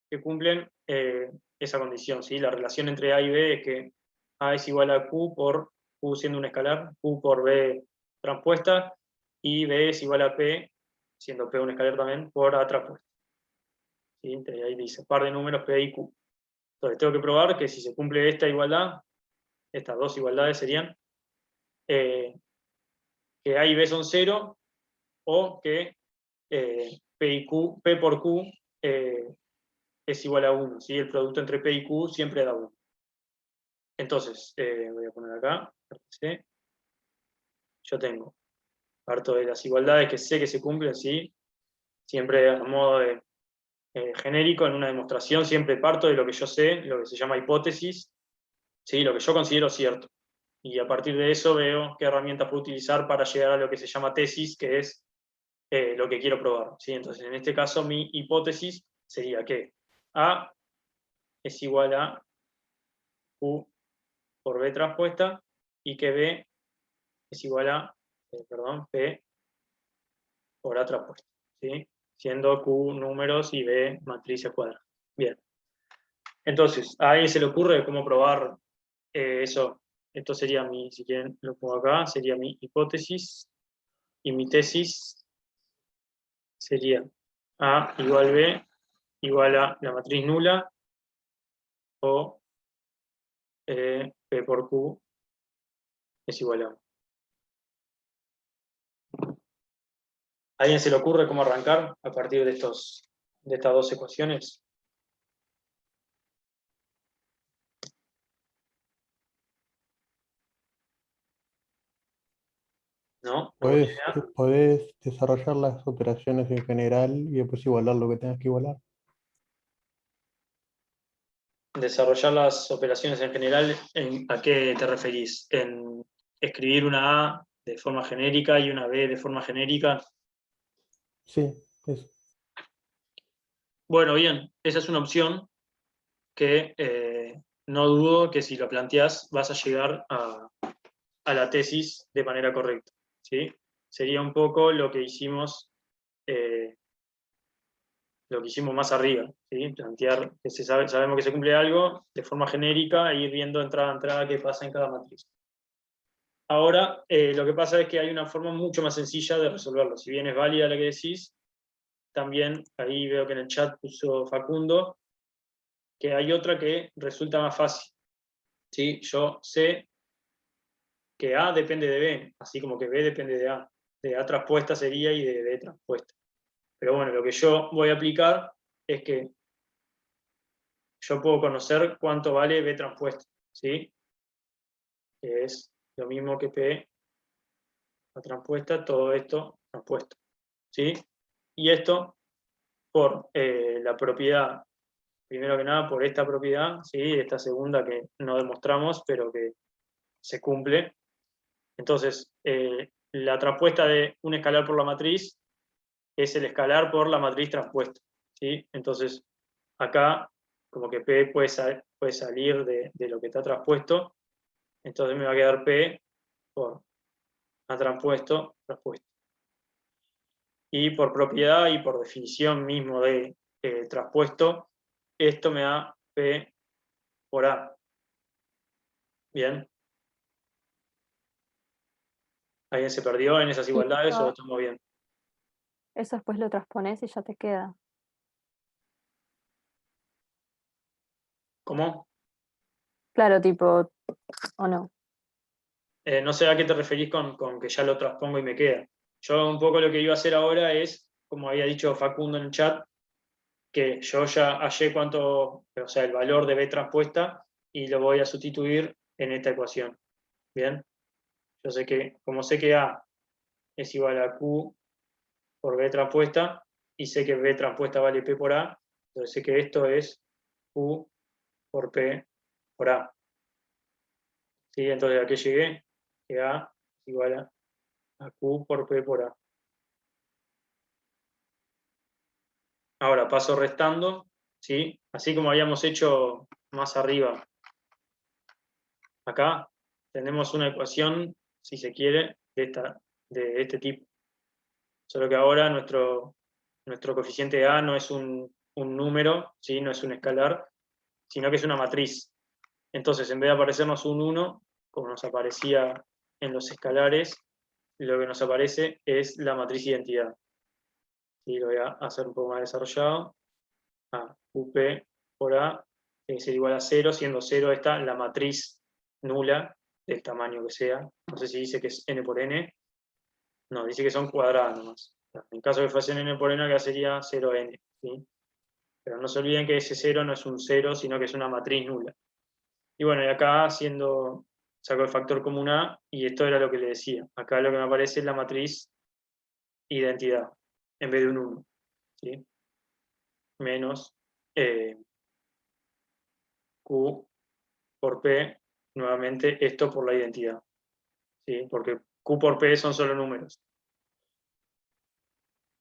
que cumplen esa condición, ¿sí? La relación entre A y B es que A es igual a Q por Q siendo un escalar, Q por B transpuesta, y B es igual a P, siendo P un escalar también, por A transpuesta. ¿Sí? Entonces ahí dice par de números P y Q. Entonces tengo que probar que si se cumple esta igualdad, estas dos igualdades serían que A y B son 0, o que P por Q es igual a 1, ¿sí? El producto entre P y Q siempre da 1. Entonces, voy a poner acá, ¿sí? Yo tengo, parto de las igualdades que sé que se cumplen, ¿sí? Siempre a modo de, genérico, en una demostración, siempre parto de lo que yo sé, lo que se llama hipótesis, ¿sí? Lo que yo considero cierto. Y a partir de eso veo qué herramientas puedo utilizar para llegar a lo que se llama tesis, que es lo que quiero probar, ¿sí? Entonces, en este caso, mi hipótesis sería que A es igual a Q por B transpuesta, y que B es igual a, P por A transpuesta, ¿sí? Siendo Q números y B matrices cuadradas. Bien. Entonces, ¿a alguien se le ocurre cómo probar eso? Esto sería mi, si quieren lo pongo acá, sería mi hipótesis, y mi tesis sería A igual B igual a la matriz nula, o P por Q es igual a 1. ¿A alguien se le ocurre cómo arrancar a partir de estas dos ecuaciones? ¿No? ¿Alguna idea? Podés desarrollar las operaciones en general y después igualar lo que tengas que igualar. Desarrollar las operaciones en general, ¿a qué te referís? ¿En escribir una A de forma genérica y una B de forma genérica? Sí, eso. Bueno, bien, esa es una opción que no dudo que si lo planteás vas a llegar a la tesis de manera correcta, ¿sí? Sería un poco lo que hicimos más arriba, ¿sí? Plantear que sabemos que se cumple algo de forma genérica e ir viendo entrada a entrada qué pasa en cada matriz. Ahora, lo que pasa es que hay una forma mucho más sencilla de resolverlo. Si bien es válida la que decís, también ahí veo que en el chat puso Facundo, que hay otra que resulta más fácil, ¿sí? Yo sé que A depende de B, así como que B depende de A. De A transpuesta sería y de B transpuesta. Pero bueno, lo que yo voy a aplicar es que yo puedo conocer cuánto vale B transpuesta, ¿sí? Que es lo mismo que P A transpuesta, todo esto transpuesto, ¿sí? Y esto por la propiedad, primero que nada por esta propiedad, ¿sí? Esta segunda que no demostramos, pero que se cumple. Entonces, la transpuesta de un escalar por la matriz es el escalar por la matriz transpuesta, ¿sí? Entonces, acá, como que P puede salir de lo que está transpuesto, entonces me va a quedar P por A transpuesto. Y por propiedad y por definición mismo de transpuesto, esto me da P por A. Bien. ¿Alguien se perdió en esas Y igualdades o eso, estamos bien? eso después lo transpones y ya te queda. ¿Cómo? Claro, tipo, o no. No sé a qué te referís con que ya lo transpongo y me queda. Yo un poco lo que iba a hacer ahora es, como había dicho Facundo en el chat, que yo ya hallé cuánto, o sea, el valor de B transpuesta, y lo voy a sustituir en esta ecuación. Bien, yo sé que, como sé que A es igual a Q por B transpuesta, y sé que B transpuesta vale P por A, entonces sé que esto es Q por P por A. ¿Sí? Entonces, ¿a qué llegué? Que A es igual a Q por P por A. Ahora paso restando, ¿sí? Así como habíamos hecho más arriba. Acá tenemos una ecuación, si se quiere, de este tipo. Solo que ahora nuestro coeficiente A no es un número, ¿sí? No es un escalar, sino que es una matriz. Entonces, en vez de aparecernos un 1, como nos aparecía en los escalares, lo que nos aparece es la matriz identidad. Y lo voy a hacer un poco más desarrollado. A, UP por A tiene que ser igual a 0, siendo 0 esta la matriz nula, del tamaño que sea. No sé si dice que es n por n. No, dice que son cuadradas nomás. En caso de que fuese n por n, acá sería 0n. ¿Sí? Pero no se olviden que ese 0 no es un 0, sino que es una matriz nula. Y bueno, y acá saco el factor común A, y esto era lo que le decía. Acá lo que me aparece es la matriz identidad, en vez de un 1. ¿Sí? Menos Q por P, nuevamente esto por la identidad. ¿Sí? Porque Q por P son solo números.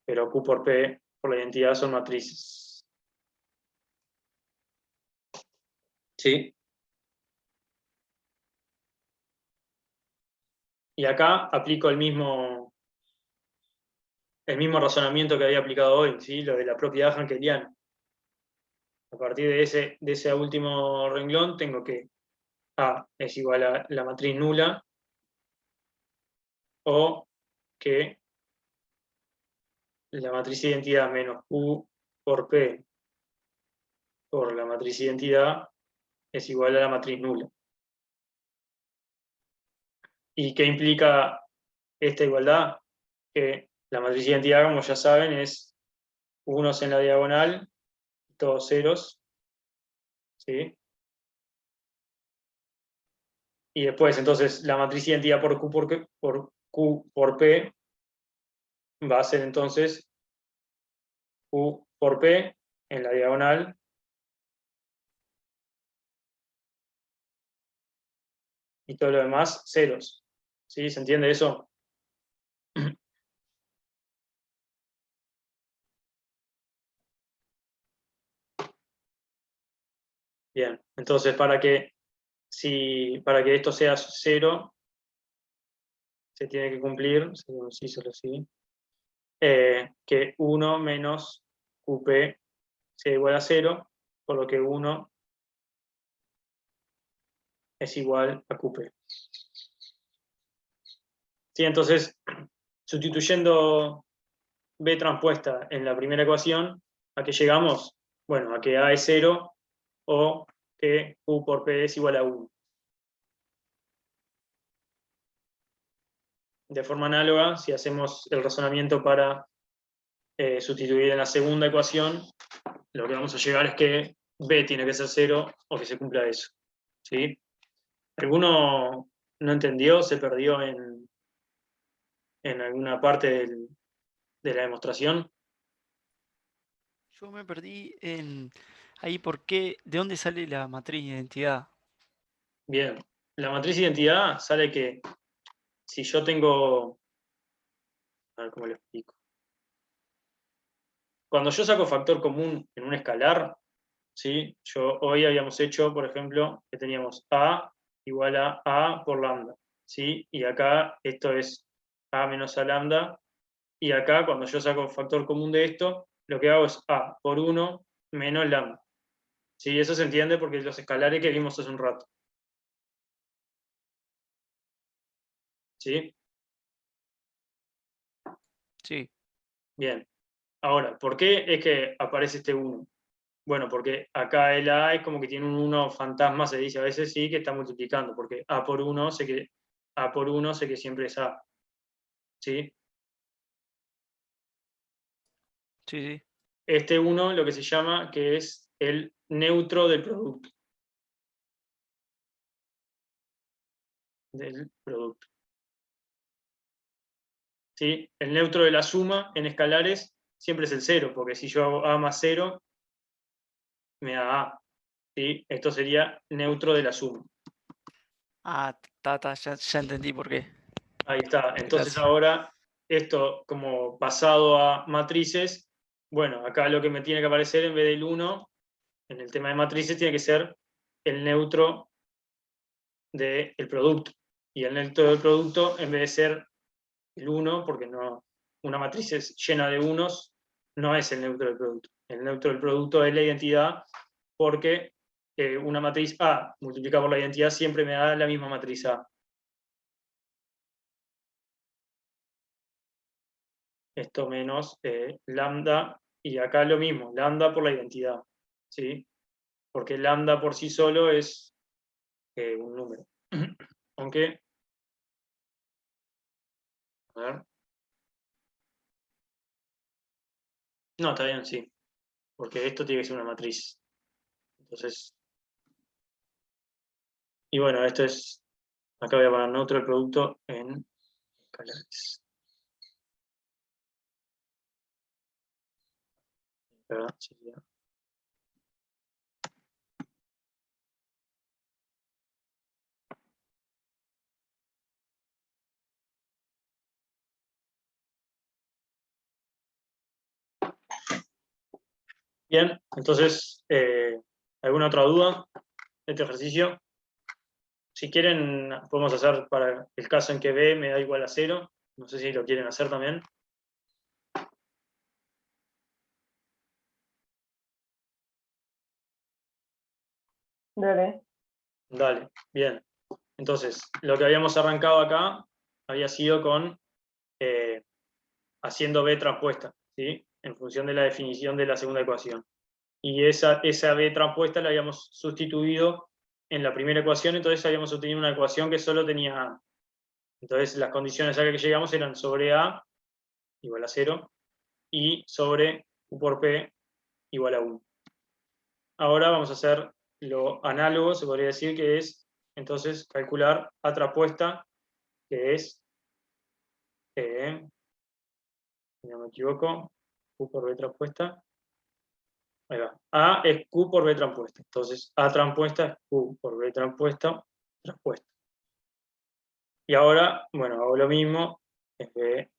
Pero Q por P por la identidad son matrices. ¿Sí? Y acá aplico el mismo razonamiento que había aplicado hoy, ¿sí? Lo de la propiedad hankeliana. A partir de ese último renglón tengo que A es igual a la matriz nula, o que la matriz identidad menos Q por P por la matriz identidad es igual a la matriz nula. ¿Y qué implica esta igualdad? Que la matriz identidad, como ya saben, es unos en la diagonal, todos ceros, ¿sí? Y después, entonces, la matriz identidad por Q por P va a ser entonces Q por P en la diagonal y todo lo demás ceros. ¿Sí? ¿Se entiende eso? Bien, entonces para que esto sea 0, se tiene que cumplir, según sí, solo sí, que 1 menos QP sea igual a 0, por lo que 1 es igual a QP. Sí, entonces, sustituyendo B transpuesta en la primera ecuación, ¿a qué llegamos? Bueno, a que A es 0 o que Q por P es igual a 1. De forma análoga, si hacemos el razonamiento para sustituir en la segunda ecuación, lo que vamos a llegar es que B tiene que ser 0 o que se cumpla eso. ¿Sí? ¿Alguno no entendió, se perdió en alguna parte de la demostración? Yo me perdí en ahí ¿de dónde sale la matriz de identidad? Bien, la matriz de identidad sale que si yo tengo, a ver cómo lo explico. Cuando yo saco factor común en un escalar, ¿sí? Hoy habíamos hecho, por ejemplo, que teníamos A igual a A por lambda, ¿sí? Y acá esto es A menos A lambda, y acá cuando yo saco factor común de esto, lo que hago es A por 1 menos lambda. ¿Sí? Eso se entiende porque los escalares que vimos hace un rato. ¿Sí? Sí, Bien. Ahora, ¿por qué es que aparece este 1? Bueno, porque acá el A es como que tiene un 1 fantasma, se dice a veces, sí, que está multiplicando, porque A por 1 sé que siempre es A. ¿Sí? sí, sí. Este 1 lo que se llama que es el neutro del producto. del producto. ¿Sí? El neutro de la suma en escalares siempre es el 0, porque si yo hago A más 0, me da A. ¿Sí? Esto sería neutro de la suma. Ah, ya entendí por qué. Ahí está. Entonces Gracias. ahora, esto como pasado a matrices, bueno, acá lo que me tiene que aparecer en vez del 1, en el tema de matrices, tiene que ser el neutro del producto. Y el neutro del producto, en vez de ser el 1, porque no, una matriz es llena de unos, no es el neutro del producto. El neutro del producto es la identidad, porque una matriz A multiplicada por la identidad siempre me da la misma matriz A. Esto menos lambda, y acá lo mismo, lambda por la identidad, ¿sí? Porque lambda por sí solo es un número. Aunque, a ver. No, está bien, sí. Porque esto tiene que ser una matriz. Entonces, y bueno, esto es, acá voy a poner neutro el producto en escalares. ¿Verdad? Sería. Bien, entonces, ¿alguna otra duda de este ejercicio? Si quieren, podemos hacer para el caso en que B me da igual a 0. No sé si lo quieren hacer también. Dale. Dale, bien. Entonces, lo que habíamos arrancado acá había sido con haciendo B transpuesta, ¿sí? En función de la definición de la segunda ecuación. Y esa B transpuesta la habíamos sustituido en la primera ecuación, entonces habíamos obtenido una ecuación que solo tenía A. Entonces las condiciones a las que llegamos eran sobre A igual a 0 y sobre Q por P igual a 1. Ahora vamos a hacer lo análogo, se podría decir, que es entonces calcular A transpuesta, que es, si no me equivoco, Q por B transpuesta. Ahí va. A es Q por B transpuesta. Entonces, A transpuesta es Q por B transpuesta. Y ahora, bueno, hago lo mismo. Es B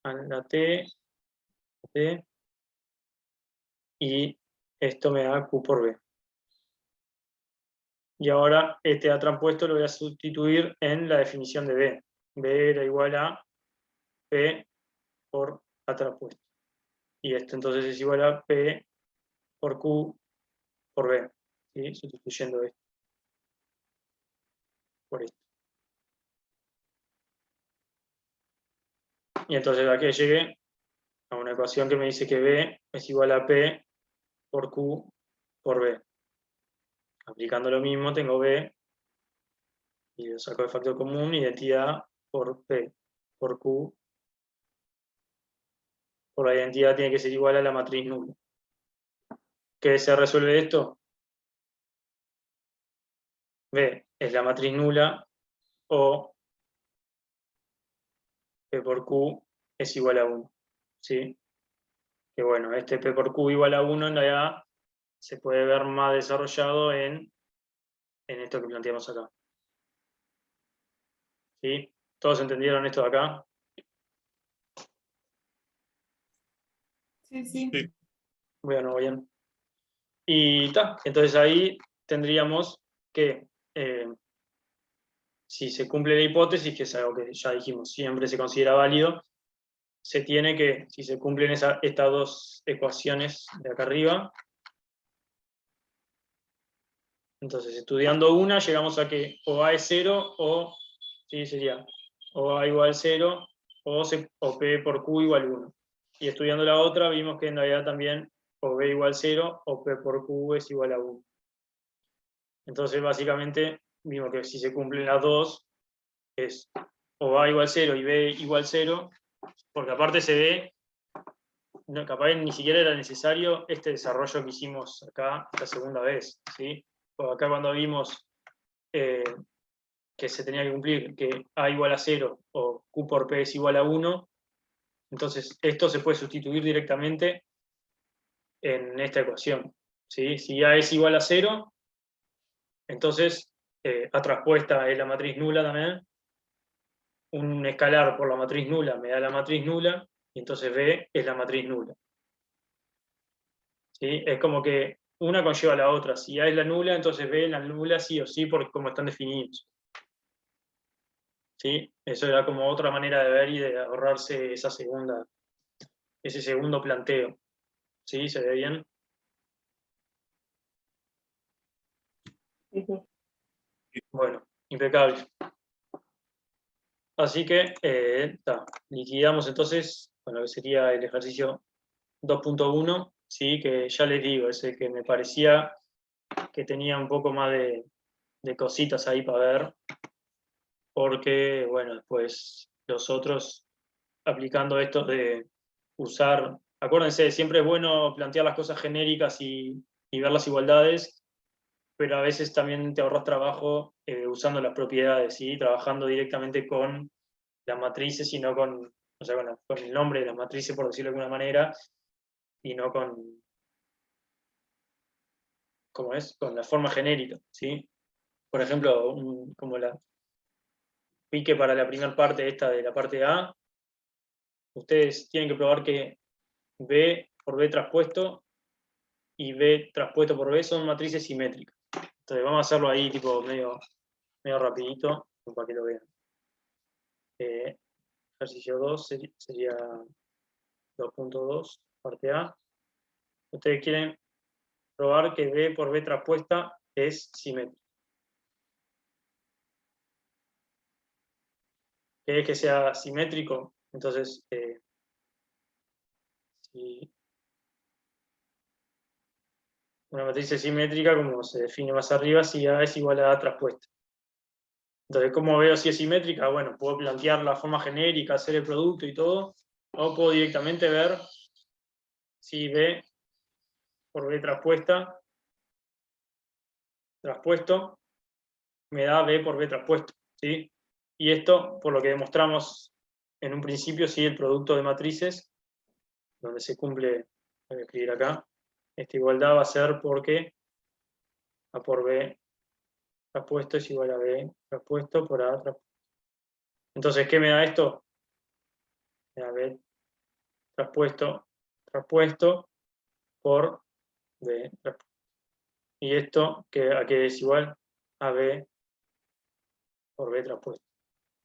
a la T, y esto me da Q por B. Y ahora este A transpuesto lo voy a sustituir en la definición de B. B era igual a P por A transpuesto. Y esto entonces es igual a P por Q por B. ¿Sí? Sustituyendo esto por esto. Y entonces aquí llegué a una ecuación que me dice que B es igual a P por Q por B. Aplicando lo mismo, tengo B, y lo saco de factor común, identidad por P por Q, por la identidad tiene que ser igual a la matriz nula. ¿Qué se resuelve esto? B es la matriz nula, o P por Q es igual a 1. ¿Sí? Que bueno, este P por Q igual a 1 en realidad se puede ver más desarrollado en esto que planteamos acá. ¿Sí? ¿Todos entendieron esto de acá? Sí, sí. Bueno, bien. Y está, entonces ahí tendríamos que, si se cumple la hipótesis, que es algo que ya dijimos, siempre se considera válido, se tiene que, si se cumplen estas dos ecuaciones de acá arriba, entonces estudiando una llegamos a que o A es 0 o, sí, sería, o A igual 0 o P por Q igual 1. Y estudiando la otra vimos que en realidad también o B igual 0 o P por Q es igual a 1. Entonces básicamente vimos que si se cumplen las dos es o A igual 0 y B igual 0, porque aparte se ve, no, capaz ni siquiera era necesario este desarrollo que hicimos acá la segunda vez, ¿sí? Porque acá cuando vimos que se tenía que cumplir, que A igual a 0 o Q por P es igual a 1, entonces esto se puede sustituir directamente en esta ecuación. ¿Sí? Si A es igual a 0, entonces A traspuesta es la matriz nula también. Un escalar por la matriz nula me da la matriz nula, y entonces B es la matriz nula. ¿Sí? Es como que una conlleva a la otra. Si A es la nula, entonces B es la nula sí o sí, porque como están definidos. ¿Sí? Eso era como otra manera de ver y de ahorrarse ese segundo planteo. ¿Sí? ¿Se ve bien? Sí, sí. Bueno, impecable. Así que liquidamos entonces con lo que sería el ejercicio 2.1, ¿sí? Que ya les digo, ese que me parecía que tenía un poco más de cositas ahí para ver, porque, bueno, después los otros, aplicando esto de usar, acuérdense, siempre es bueno plantear las cosas genéricas y ver las igualdades, pero a veces también te ahorras trabajo usando las propiedades, ¿sí? Trabajando directamente con las matrices y no con, o sea, con el nombre de las matrices, por decirlo de alguna manera, y no con, ¿cómo es? Con la forma genérica, ¿sí? Por ejemplo, como la pique para la primera parte esta de la parte A, ustedes tienen que probar que B por B traspuesto y B traspuesto por B son matrices simétricas. Entonces vamos a hacerlo ahí tipo medio rapidito para que lo vean. Ejercicio 2 sería 2.2, parte A. Ustedes quieren probar que B por B traspuesta es simétrica. ¿Qué es que sea simétrico? Entonces, si una matriz es simétrica, como se define más arriba, si A es igual a A traspuesta. Entonces, ¿cómo veo si es simétrica? Bueno, puedo plantear la forma genérica, hacer el producto y todo, o puedo directamente ver si B por B traspuesto, me da B por B traspuesto, ¿sí? Y esto, por lo que demostramos en un principio, sí, el producto de matrices, donde se cumple, voy a escribir acá, esta igualdad va a ser porque A por B traspuesto es igual a B traspuesto por A traspuesto. Entonces, ¿qué me da esto? Me da B traspuesto por B traspuesto. Y esto, ¿a qué es igual? A B por B traspuesto.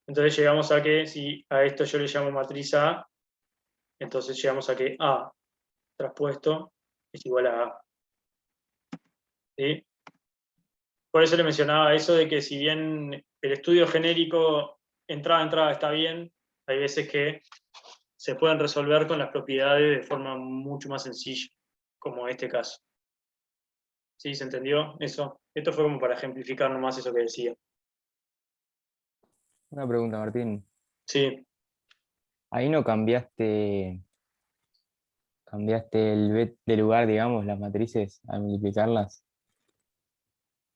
Entonces llegamos a que, si a esto yo le llamo matriz A, entonces llegamos a que A traspuesto es igual a A. ¿Sí? Por eso le mencionaba eso de que si bien el estudio genérico entrada a entrada está bien, hay veces que se pueden resolver con las propiedades de forma mucho más sencilla, como este caso. ¿Sí? ¿Se entendió eso? Esto fue como para ejemplificar nomás eso que decía. Una pregunta, Martín. Sí, Ahí no cambiaste el B de lugar, digamos, las matrices al multiplicarlas.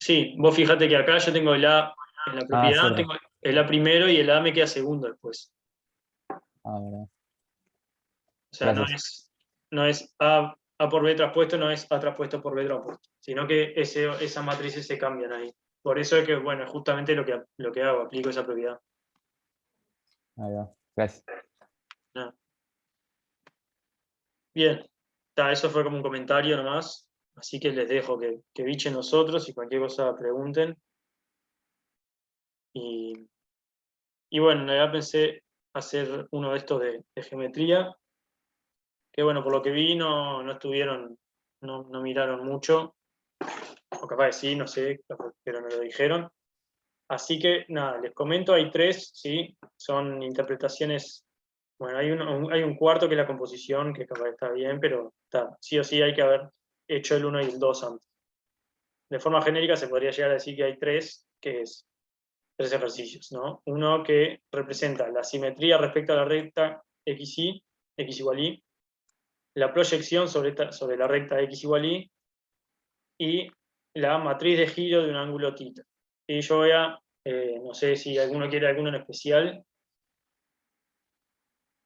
sí, vos fíjate que acá yo tengo el A en la propiedad, cierto. tengo el A primero y el A me queda segundo después. Verdad. O sea, Gracias. no es A por B traspuesto, no es A traspuesto por B traspuesto, sino que esas matrices se cambian ahí. Por eso es que, bueno, justamente lo que hago, aplico esa propiedad. Ahí va. Gracias. No. Bien, eso fue como un comentario nomás, así que les dejo que bichen nosotros y cualquier cosa pregunten. Y bueno, en realidad pensé hacer uno de estos de geometría, que bueno, por lo que vi no estuvieron, no miraron mucho, o capaz de sí, no sé, pero me lo dijeron. Así que nada, les comento, hay tres, ¿sí? Son interpretaciones, bueno, hay un cuarto que es la composición, que capaz está bien, pero sí o sí hay que haber hecho el 1 y el 2 antes. De forma genérica se podría llegar a decir que hay tres, que es tres ejercicios, ¿no? Uno que representa la simetría respecto a la recta XY, X igual Y, la proyección sobre la recta X igual Y, y la matriz de giro de un ángulo θ. Y yo voy a No sé si alguno quiere alguno en especial.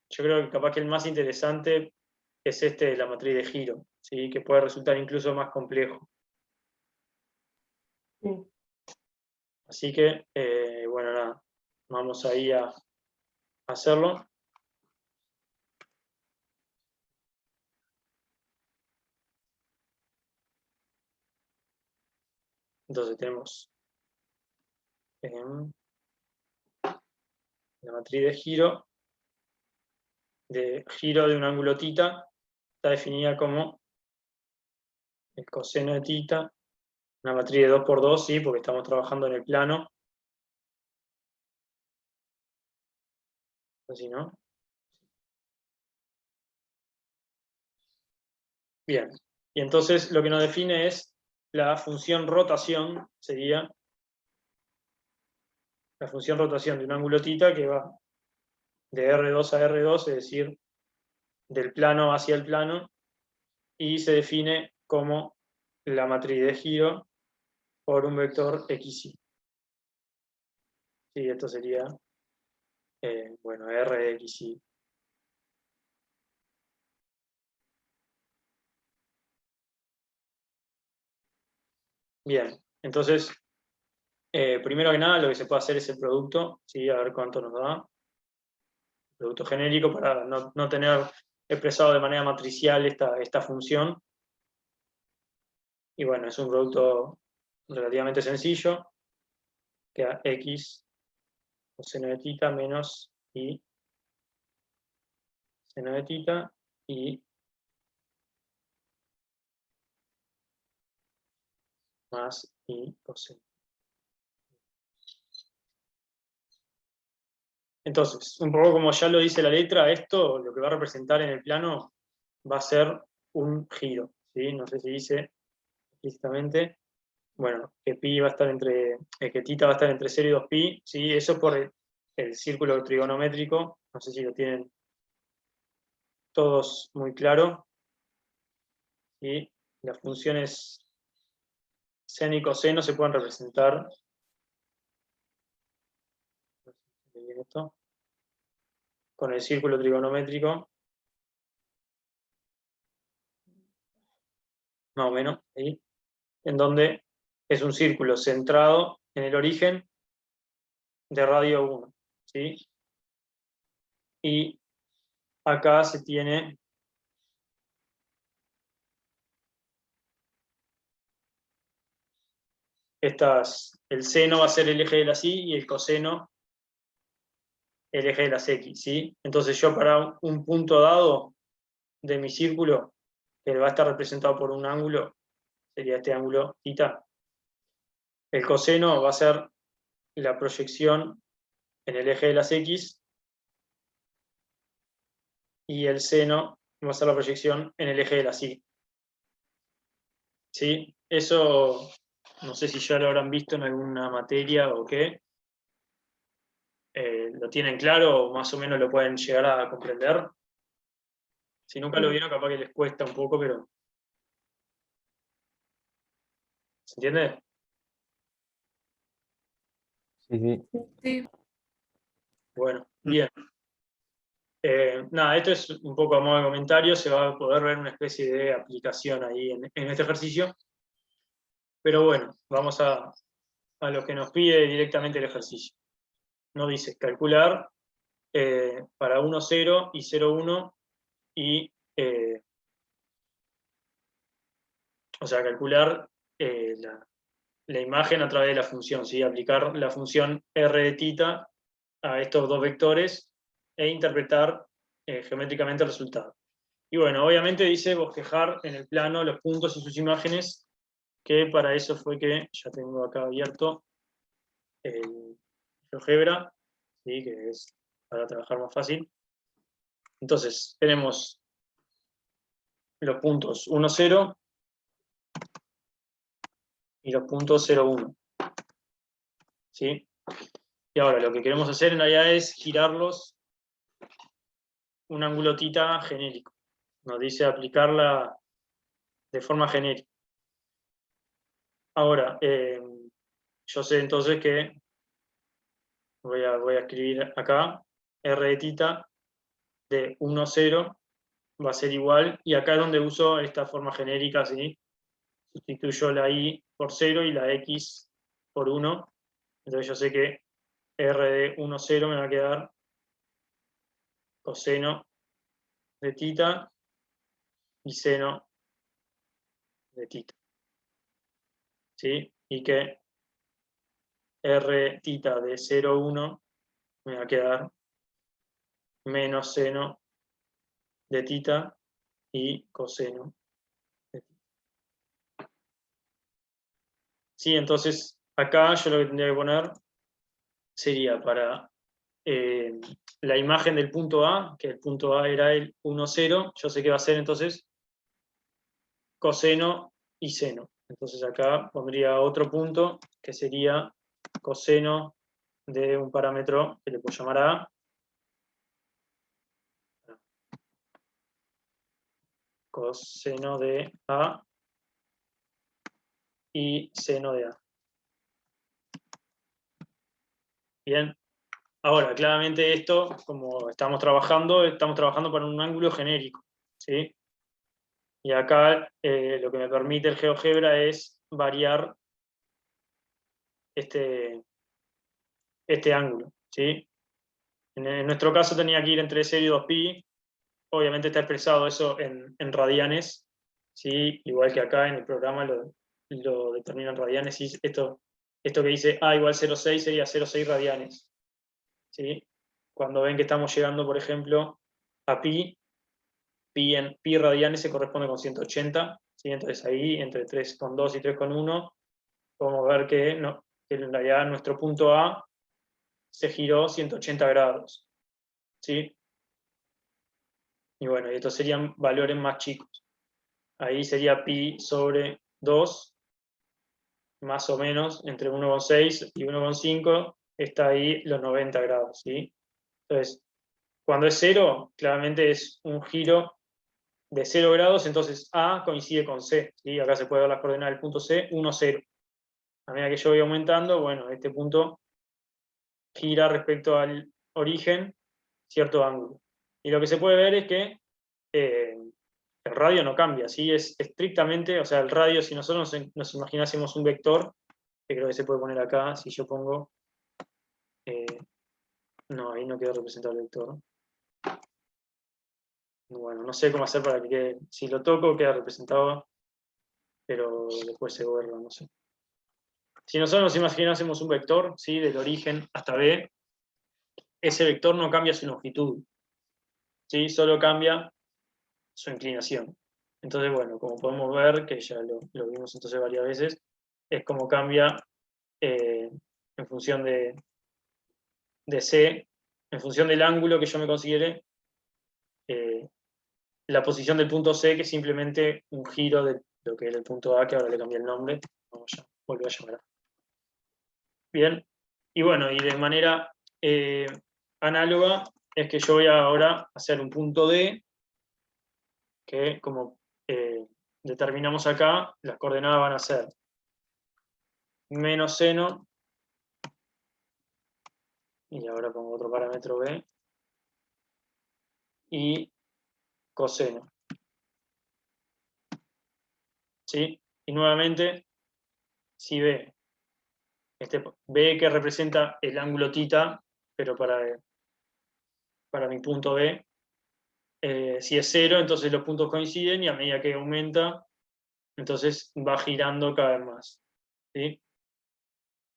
Yo creo que capaz que el más interesante es este de la matriz de giro, ¿sí? Que puede resultar incluso más complejo. Sí. Así que, bueno, nada, vamos ahí a hacerlo. Entonces tenemos la matriz de giro de un ángulo θ, está definida como el coseno de θ, una matriz de 2 por 2, ¿sí? Porque estamos trabajando en el plano. Así, ¿no? Bien. Y entonces lo que nos define es la función rotación, sería la función rotación de un ángulo θ que va de R2 a R2, es decir, del plano hacia el plano, y se define como la matriz de giro por un vector xy. Sí, esto sería, bueno, Rxy. Bien, entonces, primero que nada, lo que se puede hacer es el producto, ¿sí? A ver cuánto nos da. Producto genérico para no tener expresado de manera matricial esta función. Y bueno, es un producto relativamente sencillo, que da x coseno de θ menos y seno de θ y más y coseno. Entonces, un poco como ya lo dice la letra, esto lo que va a representar en el plano va a ser un giro, ¿sí? No sé si dice explícitamente, bueno, que pi va a estar entre, que θ va a estar entre 0 y 2pi, ¿sí? Eso por el círculo trigonométrico, no sé si lo tienen todos muy claro, ¿sí? Las funciones seno y coseno se pueden representar, esto, con el círculo trigonométrico, más o menos, ahí, en donde es un círculo centrado en el origen de radio 1, ¿sí? Y acá se tiene el seno va a ser el eje de las y el coseno el eje de las x, ¿sí? Entonces yo para un punto dado de mi círculo, que va a estar representado por un ángulo, sería este ángulo θ, el coseno va a ser la proyección en el eje de las x y el seno va a ser la proyección en el eje de las y. ¿Sí? Eso no sé si ya lo habrán visto en alguna materia o qué. ¿Lo tienen claro o más o menos lo pueden llegar a comprender? Si nunca lo vieron, capaz que les cuesta un poco, pero... ¿Se entiende? Sí, sí. Sí. Bueno, bien. Nada, esto es un poco a modo de comentario, se va a poder ver una especie de aplicación ahí en este ejercicio. Pero bueno, vamos a lo que nos pide directamente el ejercicio. Nos dice calcular para 1, 0 y 0, 1 y, o sea, calcular la imagen a través de la función, ¿sí? Aplicar la función r de θ a estos dos vectores e interpretar geométricamente el resultado. Y bueno, obviamente dice bosquejar en el plano los puntos y sus imágenes, que para eso fue que ya tengo acá abierto el GeoGebra, ¿sí? Que es para trabajar más fácil. Entonces, tenemos los puntos 1, 0 y los puntos 0, 1. ¿Sí? Y ahora lo que queremos hacer en realidad es girarlos un ángulo θ genérico. Nos dice aplicarla de forma genérica. Ahora, yo sé entonces que voy a escribir acá, R de tita de 1, 0 va a ser igual, y acá es donde uso esta forma genérica, ¿sí? Sustituyo la i por 0 y la x por 1, entonces yo sé que R de 1, 0 me va a quedar coseno de tita y seno de tita, ¿sí? Y que R tita de 0, 1 me va a quedar menos seno de tita y coseno de tita. Sí, entonces acá yo lo que tendría que poner sería para la imagen del punto A, que el punto A era el 1, 0, yo sé que va a ser entonces coseno y seno. Entonces acá pondría otro punto que sería coseno de un parámetro que le puedo llamar A. Coseno de A y seno de A. Bien. Ahora, claramente esto, como estamos trabajando para un ángulo genérico, ¿sí? Y acá lo que me permite el GeoGebra es variar este ángulo, ¿sí? En nuestro caso tenía que ir entre 0 y 2pi, obviamente está expresado eso en radianes, ¿sí? Igual que acá en el programa lo determina en radianes, y esto que dice A igual 0,6 sería 0,6 radianes, ¿sí? Cuando ven que estamos llegando, por ejemplo, a pi en pi radianes se corresponde con 180, ¿sí? Entonces ahí, entre 3,2 y 3,1, podemos ver que en realidad nuestro punto A se giró 180 grados, ¿sí? Y bueno, y estos serían valores más chicos. Ahí sería pi sobre 2, más o menos, entre 1,6 y 1,5, está ahí los 90 grados, ¿sí? Entonces, cuando es 0, claramente es un giro de 0 grados, entonces A coincide con C, ¿sí? Acá se puede ver las coordenadas del punto C, 1, 0. A medida que yo voy aumentando, bueno, este punto gira respecto al origen cierto ángulo. Y lo que se puede ver es que el radio no cambia, ¿sí? Es estrictamente, o sea, el radio, si nosotros nos imaginásemos un vector, que creo que se puede poner acá, si yo pongo... no, ahí no quedó representado el vector. Bueno, no sé cómo hacer para que quede... Si lo toco, queda representado, pero después se borra, no sé. Si nosotros nos imaginásemos un vector, ¿sí? Del origen hasta B, ese vector no cambia su longitud, ¿sí? Solo cambia su inclinación. Entonces, bueno, como podemos ver, que ya lo vimos entonces varias veces, es como cambia en función de C, en función del ángulo que yo me considere, la posición del punto C, que es simplemente un giro de lo que era el punto A, que ahora le cambié el nombre, vamos a volver a llamar A. Bien, y bueno, y de manera análoga, es que yo voy ahora a hacer un punto D, que como determinamos acá, las coordenadas van a ser menos seno, y ahora pongo otro parámetro B, y coseno. ¿Sí? Y nuevamente, si B, B que representa el ángulo θ, pero para mi punto B, si es 0, entonces los puntos coinciden, y a medida que aumenta, entonces va girando cada vez más, ¿sí?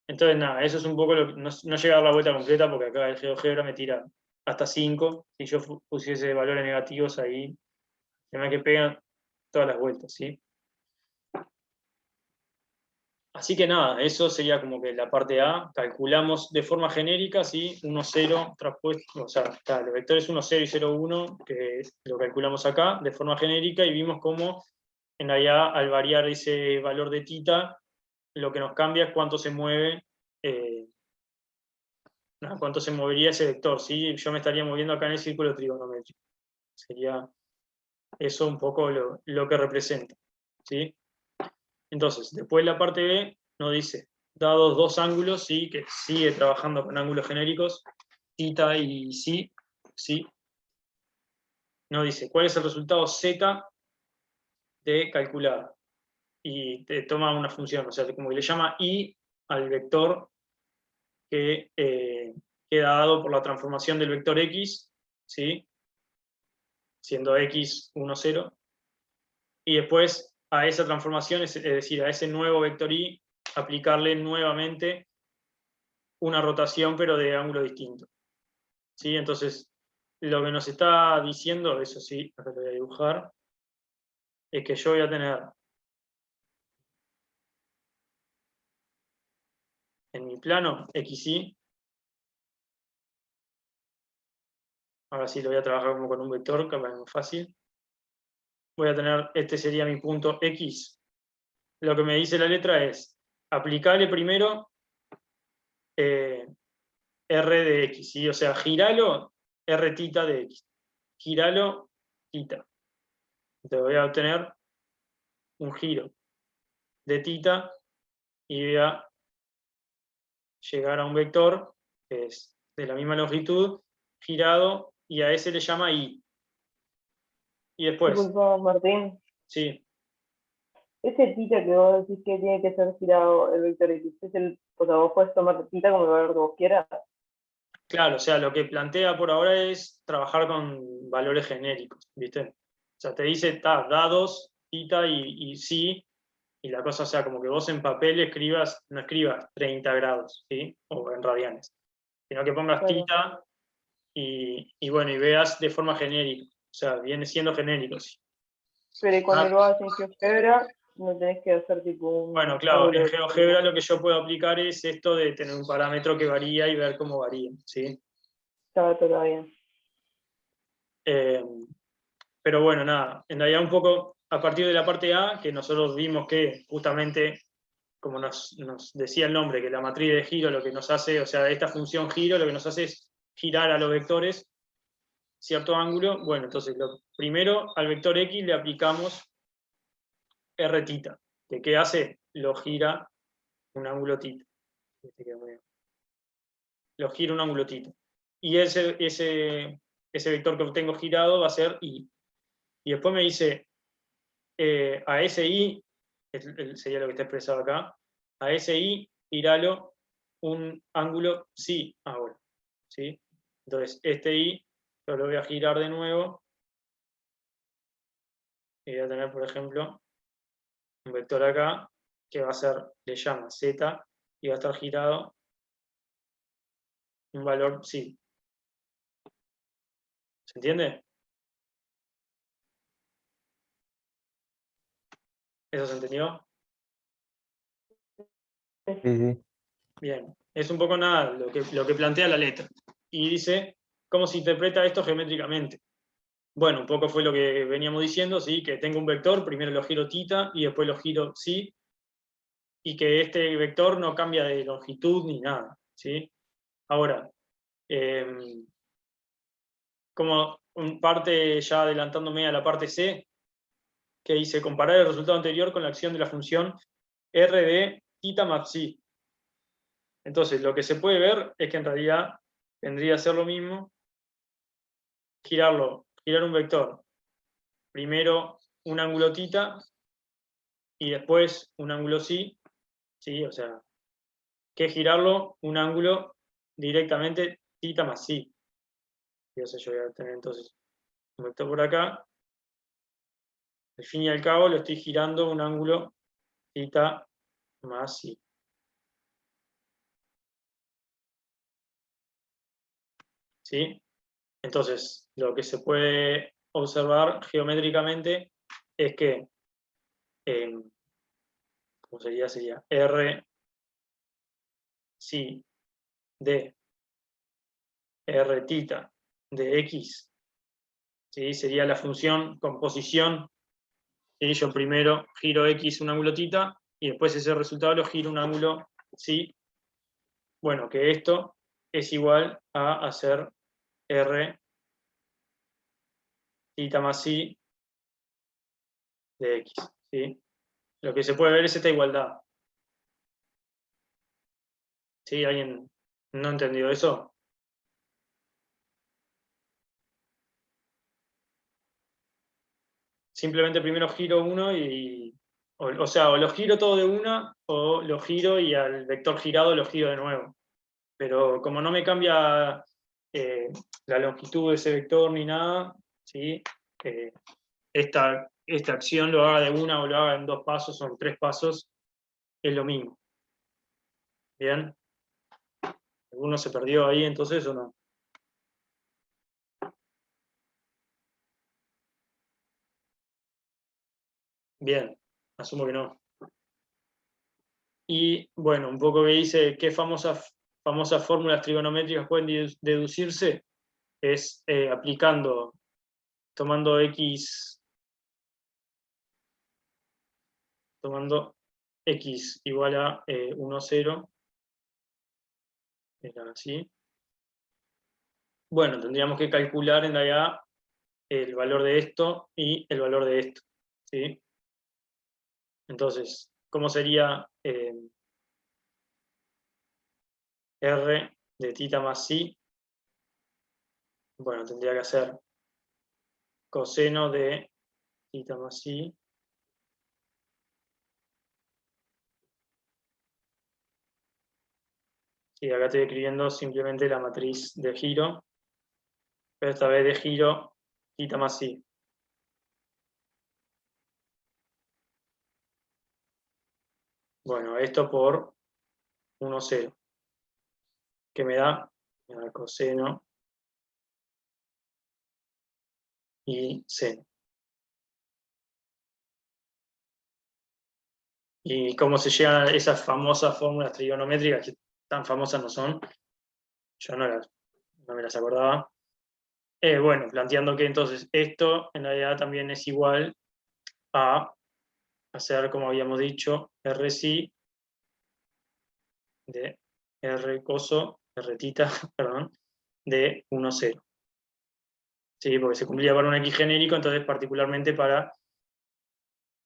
Entonces, nada, eso es un poco no llega a dar la vuelta completa, porque acá el GeoGebra me tira hasta 5. Si yo pusiese valores negativos ahí, se me que pegan todas las vueltas, ¿sí? Así que nada, eso sería como que la parte A. Calculamos de forma genérica, ¿sí? 1, 0, traspuesto, o sea, los vectores 1, 0 y 0, 1, que lo calculamos acá de forma genérica, y vimos cómo en realidad al variar ese valor de θ, lo que nos cambia es cuánto se mueve, cuánto se movería ese vector, ¿sí? Yo me estaría moviendo acá en el círculo trigonométrico. Sería eso un poco lo que representa, ¿sí? Entonces, después la parte B nos dice dados dos ángulos, ¿sí? Que sigue trabajando con ángulos genéricos, θ y sí, no dice cuál es el resultado z de calcular. Y te toma una función, o sea, como que le llama i al vector que queda dado por la transformación del vector x, ¿sí? Siendo x 1, 0. Y después a esa transformación, es decir, a ese nuevo vector i, aplicarle nuevamente una rotación, pero de ángulo distinto. ¿Sí? Entonces, lo que nos está diciendo, eso sí, acá lo voy a dibujar, es que yo voy a tener en mi plano xy, ahora sí lo voy a trabajar como con un vector, que es más fácil. Voy a tener, este sería mi punto x. Lo que me dice la letra es, aplicarle primero r de x, ¿sí? O sea, giralo r θ de x. Giralo θ. Entonces voy a obtener un giro de θ y voy a llegar a un vector que es de la misma longitud, girado, y a ese le llama i. Y después, Disculpa, Martín. sí, Ese tita que vos decís que tiene que ser girado el vector X, o sea, vos podés tomar tita como el valor que vos quieras. claro, o sea, lo que plantea por ahora es trabajar con valores genéricos, ¿viste? O sea, te dice, dados, θ y sí, y la cosa, o sea, como que vos en papel escribas, no escribas 30 grados, ¿sí? O en radianes, sino que pongas Claro. θ y bueno, y veas de forma genérica, o sea, viene siendo genérico, sí. Pero y cuando lo haces en GeoGebra, no tenés que hacer tipo un Bueno, claro, ángulo en de- GeoGebra lo que yo puedo aplicar es esto de tener un parámetro que varía y ver cómo varía, ¿sí? Estaba todo bien. Pero bueno, nada, en realidad un poco a partir de la parte A, que nosotros vimos que justamente, como nos decía el nombre, que la matriz de giro lo que nos hace, o sea, esta función giro lo que nos hace es girar a los vectores cierto ángulo. Bueno, entonces lo primero al vector X le aplicamos r θ, que ¿qué hace? Lo gira un ángulo θ. Lo gira un ángulo θ. Y ese vector que obtengo girado va a ser i. Y después me dice, a ese i, sería lo que está expresado acá, a ese i, giralo un ángulo sí ahora. ¿Sí? Entonces, este i yo lo voy a girar de nuevo y voy a tener, por ejemplo, un vector acá que va a ser, le llama z y va a estar girado un valor sí. ¿Se entiende? ¿Eso se entendió? Sí, sí. Bien, es un poco nada lo que plantea la letra. Y dice, ¿cómo se interpreta esto geométricamente? Bueno, un poco fue lo que veníamos diciendo, ¿sí? Que tengo un vector, primero lo giro θ y después lo giro sí, y que este vector no cambia de longitud ni nada, ¿sí? Ahora, como parte, ya adelantándome a la parte C, que dice comparar el resultado anterior con la acción de la función r de θ más psi. Entonces, lo que se puede ver es que en realidad vendría a ser lo mismo girar un vector, primero un ángulo θ y después un ángulo psi, ¿sí? O sea, que girarlo un ángulo directamente θ más psi. Y, o sea, yo voy a tener entonces un vector por acá. Al fin y al cabo lo estoy girando un ángulo θ más psi. ¿Sí? Entonces, lo que se puede observar geométricamente es que, ¿cómo sería? Sería R psi de r θ de x, ¿sí? Sería la función composición. ¿Sí? Yo primero giro x un ángulo θ y después ese resultado lo giro un ángulo psi. Bueno, que esto es igual a hacer r θ más psi de x. ¿Sí? Lo que se puede ver es esta igualdad. ¿Sí? ¿Alguien no entendió eso? Simplemente primero giro uno y... O sea, o lo giro todo de una, o lo giro y al vector girado lo giro de nuevo. Pero como no me cambia la longitud de ese vector ni nada, ¿sí? Esta acción lo haga de una o lo haga en 2 pasos o en 3 pasos, es lo mismo. ¿Bien? ¿Alguno se perdió ahí entonces o no? Bien, asumo que no. Y bueno, un poco que dice qué famosas fórmulas trigonométricas pueden deducirse, es tomando x igual a 1, 0, era así. Bueno, tendríamos que calcular en realidad el valor de esto y el valor de esto, ¿sí? Entonces, ¿cómo sería r de θ más psi? Bueno, tendría que hacer coseno de θ más psi y acá estoy escribiendo simplemente la matriz de giro, pero esta vez de giro θ más psi. Bueno, esto por 1, 0, que me da coseno y seno. ¿Y cómo se llegan a esas famosas fórmulas trigonométricas, que tan famosas no son? Yo no me las acordaba. Bueno, planteando que entonces esto en realidad también es igual a hacer, como habíamos dicho, r psi de r coso, r tita, perdón, de 1, 0. Sí, porque se cumplía para un x genérico, entonces particularmente para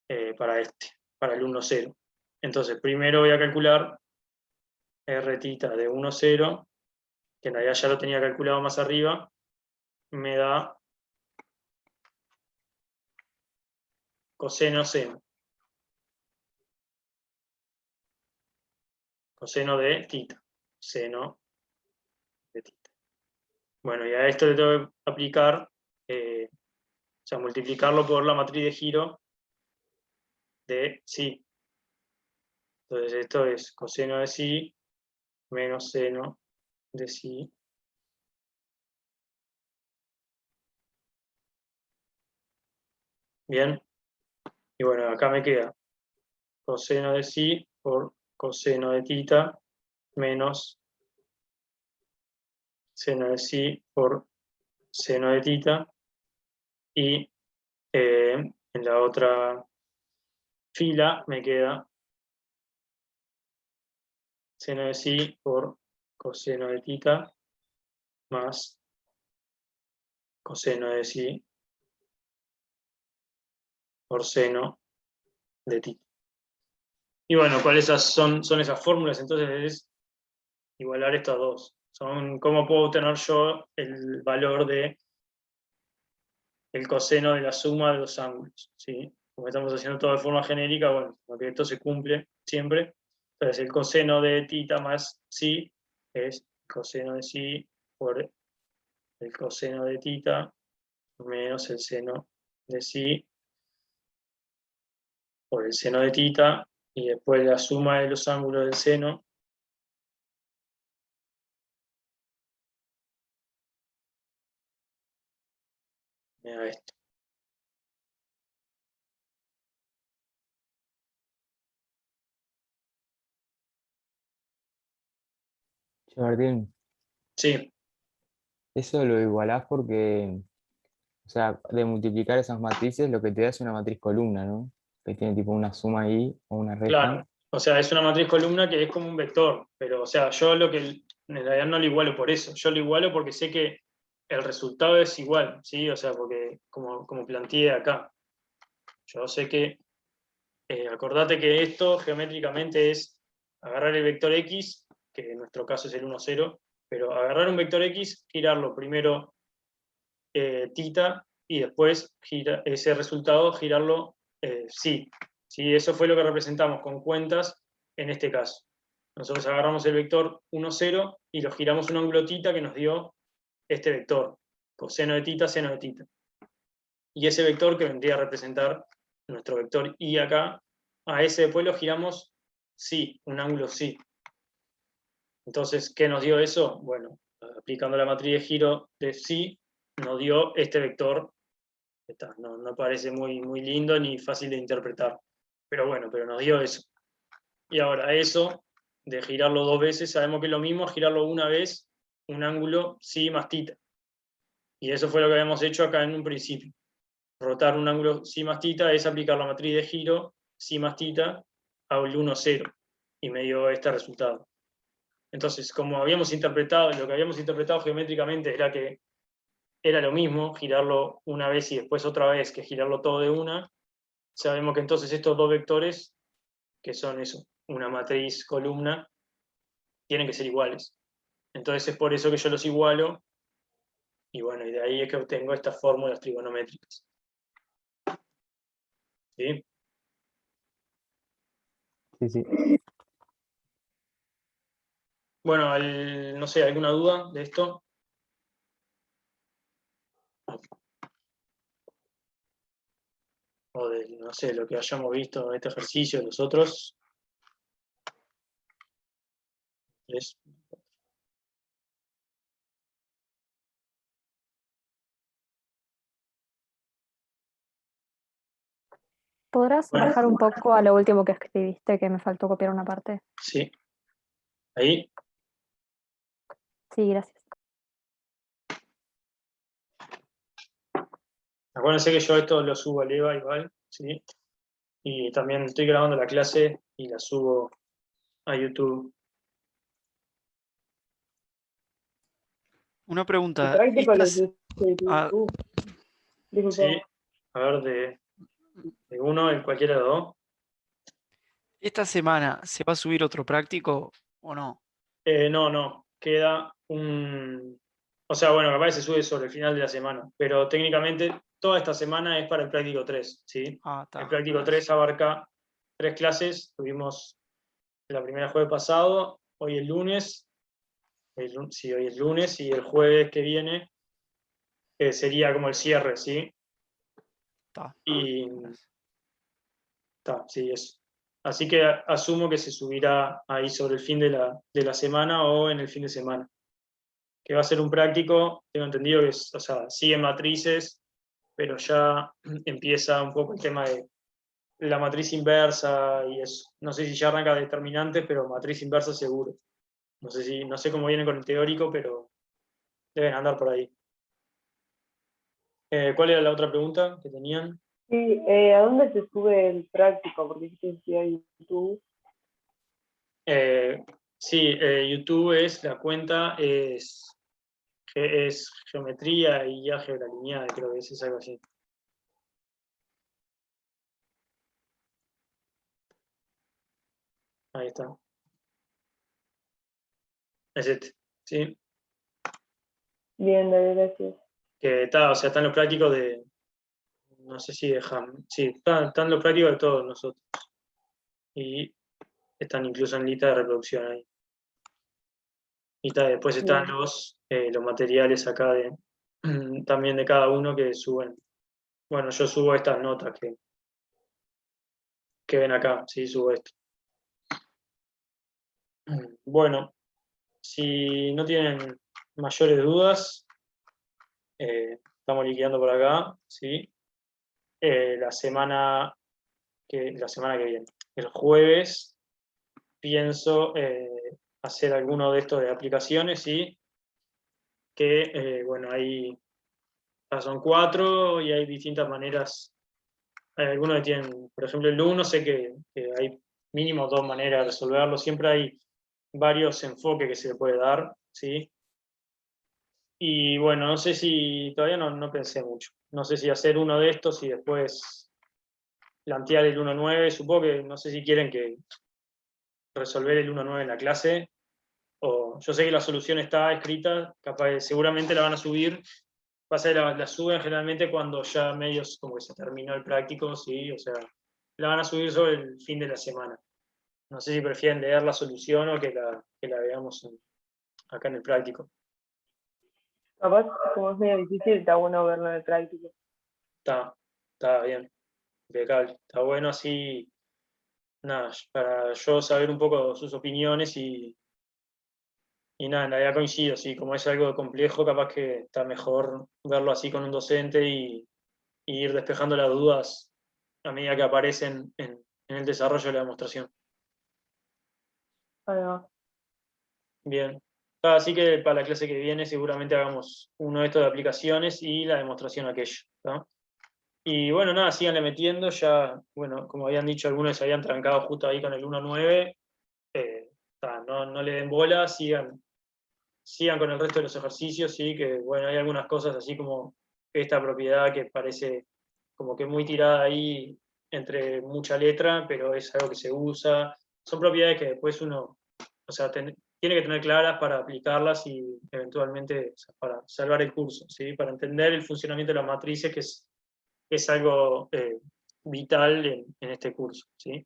el 1, 0. Entonces, primero voy a calcular r tita de 1, 0, que en realidad ya lo tenía calculado más arriba, me da coseno seno. Coseno de tita. Seno de tita. Bueno, y a esto le tengo que aplicar, o sea, multiplicarlo por la matriz de giro de psi. Entonces esto es coseno de psi menos seno de psi. Bien. Y bueno, acá me queda coseno de psi por coseno de tita menos seno de psi por seno de tita. Y en la otra fila me queda seno de psi por coseno de tita más coseno de psi por seno de tita. Y bueno, ¿cuáles son esas fórmulas? Entonces es igualar estas dos. Son cómo puedo obtener yo el valor de el coseno de la suma de los ángulos, ¿sí? Como estamos haciendo todo de forma genérica, bueno, porque esto se cumple siempre. Entonces el coseno de tita más psi es coseno de psi por el coseno de tita menos el seno de psi por el seno de tita, y después la suma de los ángulos del seno me da esto. Che, Martín, Sí, eso lo igualás porque, o sea, de multiplicar esas matrices, lo que te da es una matriz columna, ¿no? Que tiene tipo una suma ahí o una resta. claro. O sea, es una matriz columna que es como un vector, pero o sea, yo en realidad no lo igualo por eso, yo lo igualo porque sé que el resultado es igual, ¿sí? O sea, porque como planteé acá, yo sé que, acordate que esto geométricamente es agarrar el vector x que en nuestro caso es el 1, 0, pero agarrar un vector X, girarlo primero tita, y después ese resultado girarlo psi. ¿Sí? Eso fue lo que representamos con cuentas en este caso. Nosotros agarramos el vector 1, 0 y lo giramos un ángulo tita que nos dio este vector, coseno de tita, seno de tita. Y ese vector que vendría a representar nuestro vector y acá, a ese después lo giramos psi, un ángulo psi. Entonces, ¿qué nos dio eso? Bueno, aplicando la matriz de giro de psi, nos dio este vector. No parece muy lindo ni fácil de interpretar. Pero bueno, pero nos dio eso. Y ahora eso, de girarlo 2 veces, sabemos que es lo mismo girarlo una vez, un ángulo psi más tita. Y eso fue lo que habíamos hecho acá en un principio. Rotar un ángulo psi más tita es aplicar la matriz de giro psi más tita al 1, 0. Y me dio este resultado. Entonces, como habíamos interpretado, lo que habíamos interpretado geométricamente era que era lo mismo girarlo una vez y después otra vez que girarlo todo de una, sabemos que entonces estos dos vectores, que son eso, una matriz columna, tienen que ser iguales. Entonces es por eso que yo los igualo, y bueno, y de ahí es que obtengo estas fórmulas trigonométricas. ¿Sí? Sí, sí. Bueno, no sé, ¿alguna duda de esto? O de, no sé, lo que hayamos visto en este ejercicio, los otros. ¿Podrás Bueno. bajar un poco a lo último que escribiste, que me faltó copiar una parte? Sí. Ahí. Sí, gracias. Acuérdense que yo esto lo subo al EVA igual, ¿sí? Y también estoy grabando la clase y la subo a YouTube. Una El pregunta. práctico lo estas- hiciste ah, tú. Disculpa. Sí. A ver, de uno, en cualquiera de los dos. ¿Esta semana se va a subir otro práctico o no? No. Queda un... O sea, bueno, capaz que se sube sobre el final de la semana, pero técnicamente toda esta semana es para el práctico 3, ¿sí? Ah, está. El práctico 3 abarca 3 clases. Tuvimos la primera jueves pasado, hoy el lunes. Sí, hoy es lunes, y el jueves que viene sería como el cierre, ¿sí? Está. Y sí, eso. Así que asumo que se subirá ahí sobre el fin de la semana o en el fin de semana. Que va a ser un práctico, tengo entendido que o sea, sigue matrices, pero ya empieza un poco el tema de la matriz inversa y eso. No sé si ya arranca determinantes, pero matriz inversa seguro. No sé cómo viene con el teórico, pero deben andar por ahí. ¿Cuál era la otra pregunta que tenían? Sí, ¿a dónde se sube el práctico? Porque dijiste que hay YouTube. Sí, YouTube es, la cuenta es geometría y álgebra lineal, creo que es algo así. Ahí está. Es este, ¿sí? Bien, dale, gracias. Que está, o sea, están los prácticos de, no sé si de sí, están los prácticos de todos nosotros. Y están incluso en lista de reproducción ahí. Y después están Bien. los materiales acá también de cada uno que suben. Bueno, yo subo estas notas que ven acá, sí, subo esto. Bueno, si no tienen mayores dudas, estamos liquidando por acá, ¿sí? La semana que viene, el jueves, pienso hacer alguno de estos de aplicaciones, ¿sí? Que, bueno, ahí son 4 y hay distintas maneras. Hay algunos que tienen, por ejemplo, el 1, sé que hay mínimo 2 maneras de resolverlo. Siempre hay varios enfoques que se le puede dar, ¿sí? Y bueno, no sé si, todavía no pensé mucho. No sé si hacer uno de estos y después plantear el 1.9. Supongo que, no sé si quieren que resolver el 1.9 en la clase o yo sé que la solución está escrita, capaz, seguramente la van a subir, pasa que la suben generalmente cuando ya medios como que se terminó el práctico, ¿sí? O sea, la van a subir sobre el fin de la semana. No sé si prefieren leer la solución o que la veamos acá en el práctico. Capaz, como es medio difícil, está bueno verlo en el práctico. Está bien, impecable. Está bueno así, nada, para yo saber un poco sus opiniones y nada, en realidad coincido, sí, como es algo complejo, capaz que está mejor verlo así con un docente y ir despejando las dudas a medida que aparecen en el desarrollo de la demostración. Además, Bien. Así que para la clase que viene seguramente hagamos uno de estos de aplicaciones y la demostración aquello, ¿no? Y bueno, nada, síganle metiendo, ya, bueno, como habían dicho, algunos se habían trancado justo ahí con el 1.9, no le den bola, sigan con el resto de los ejercicios, sí, que bueno, hay algunas cosas así como esta propiedad que parece como que muy tirada ahí entre mucha letra, pero es algo que se usa. Son propiedades que después uno, o sea, tiene que tener claras para aplicarlas y eventualmente, o sea, para salvar el curso, ¿sí? Para entender el funcionamiento de las matrices, que es algo vital en este curso, ¿sí?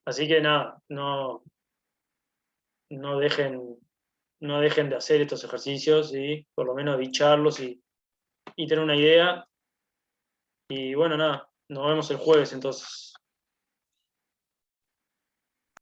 Así que nada, no dejen de hacer estos ejercicios, ¿sí? Por lo menos dicharlos y tener una idea. Y bueno, nada, nos vemos el jueves entonces.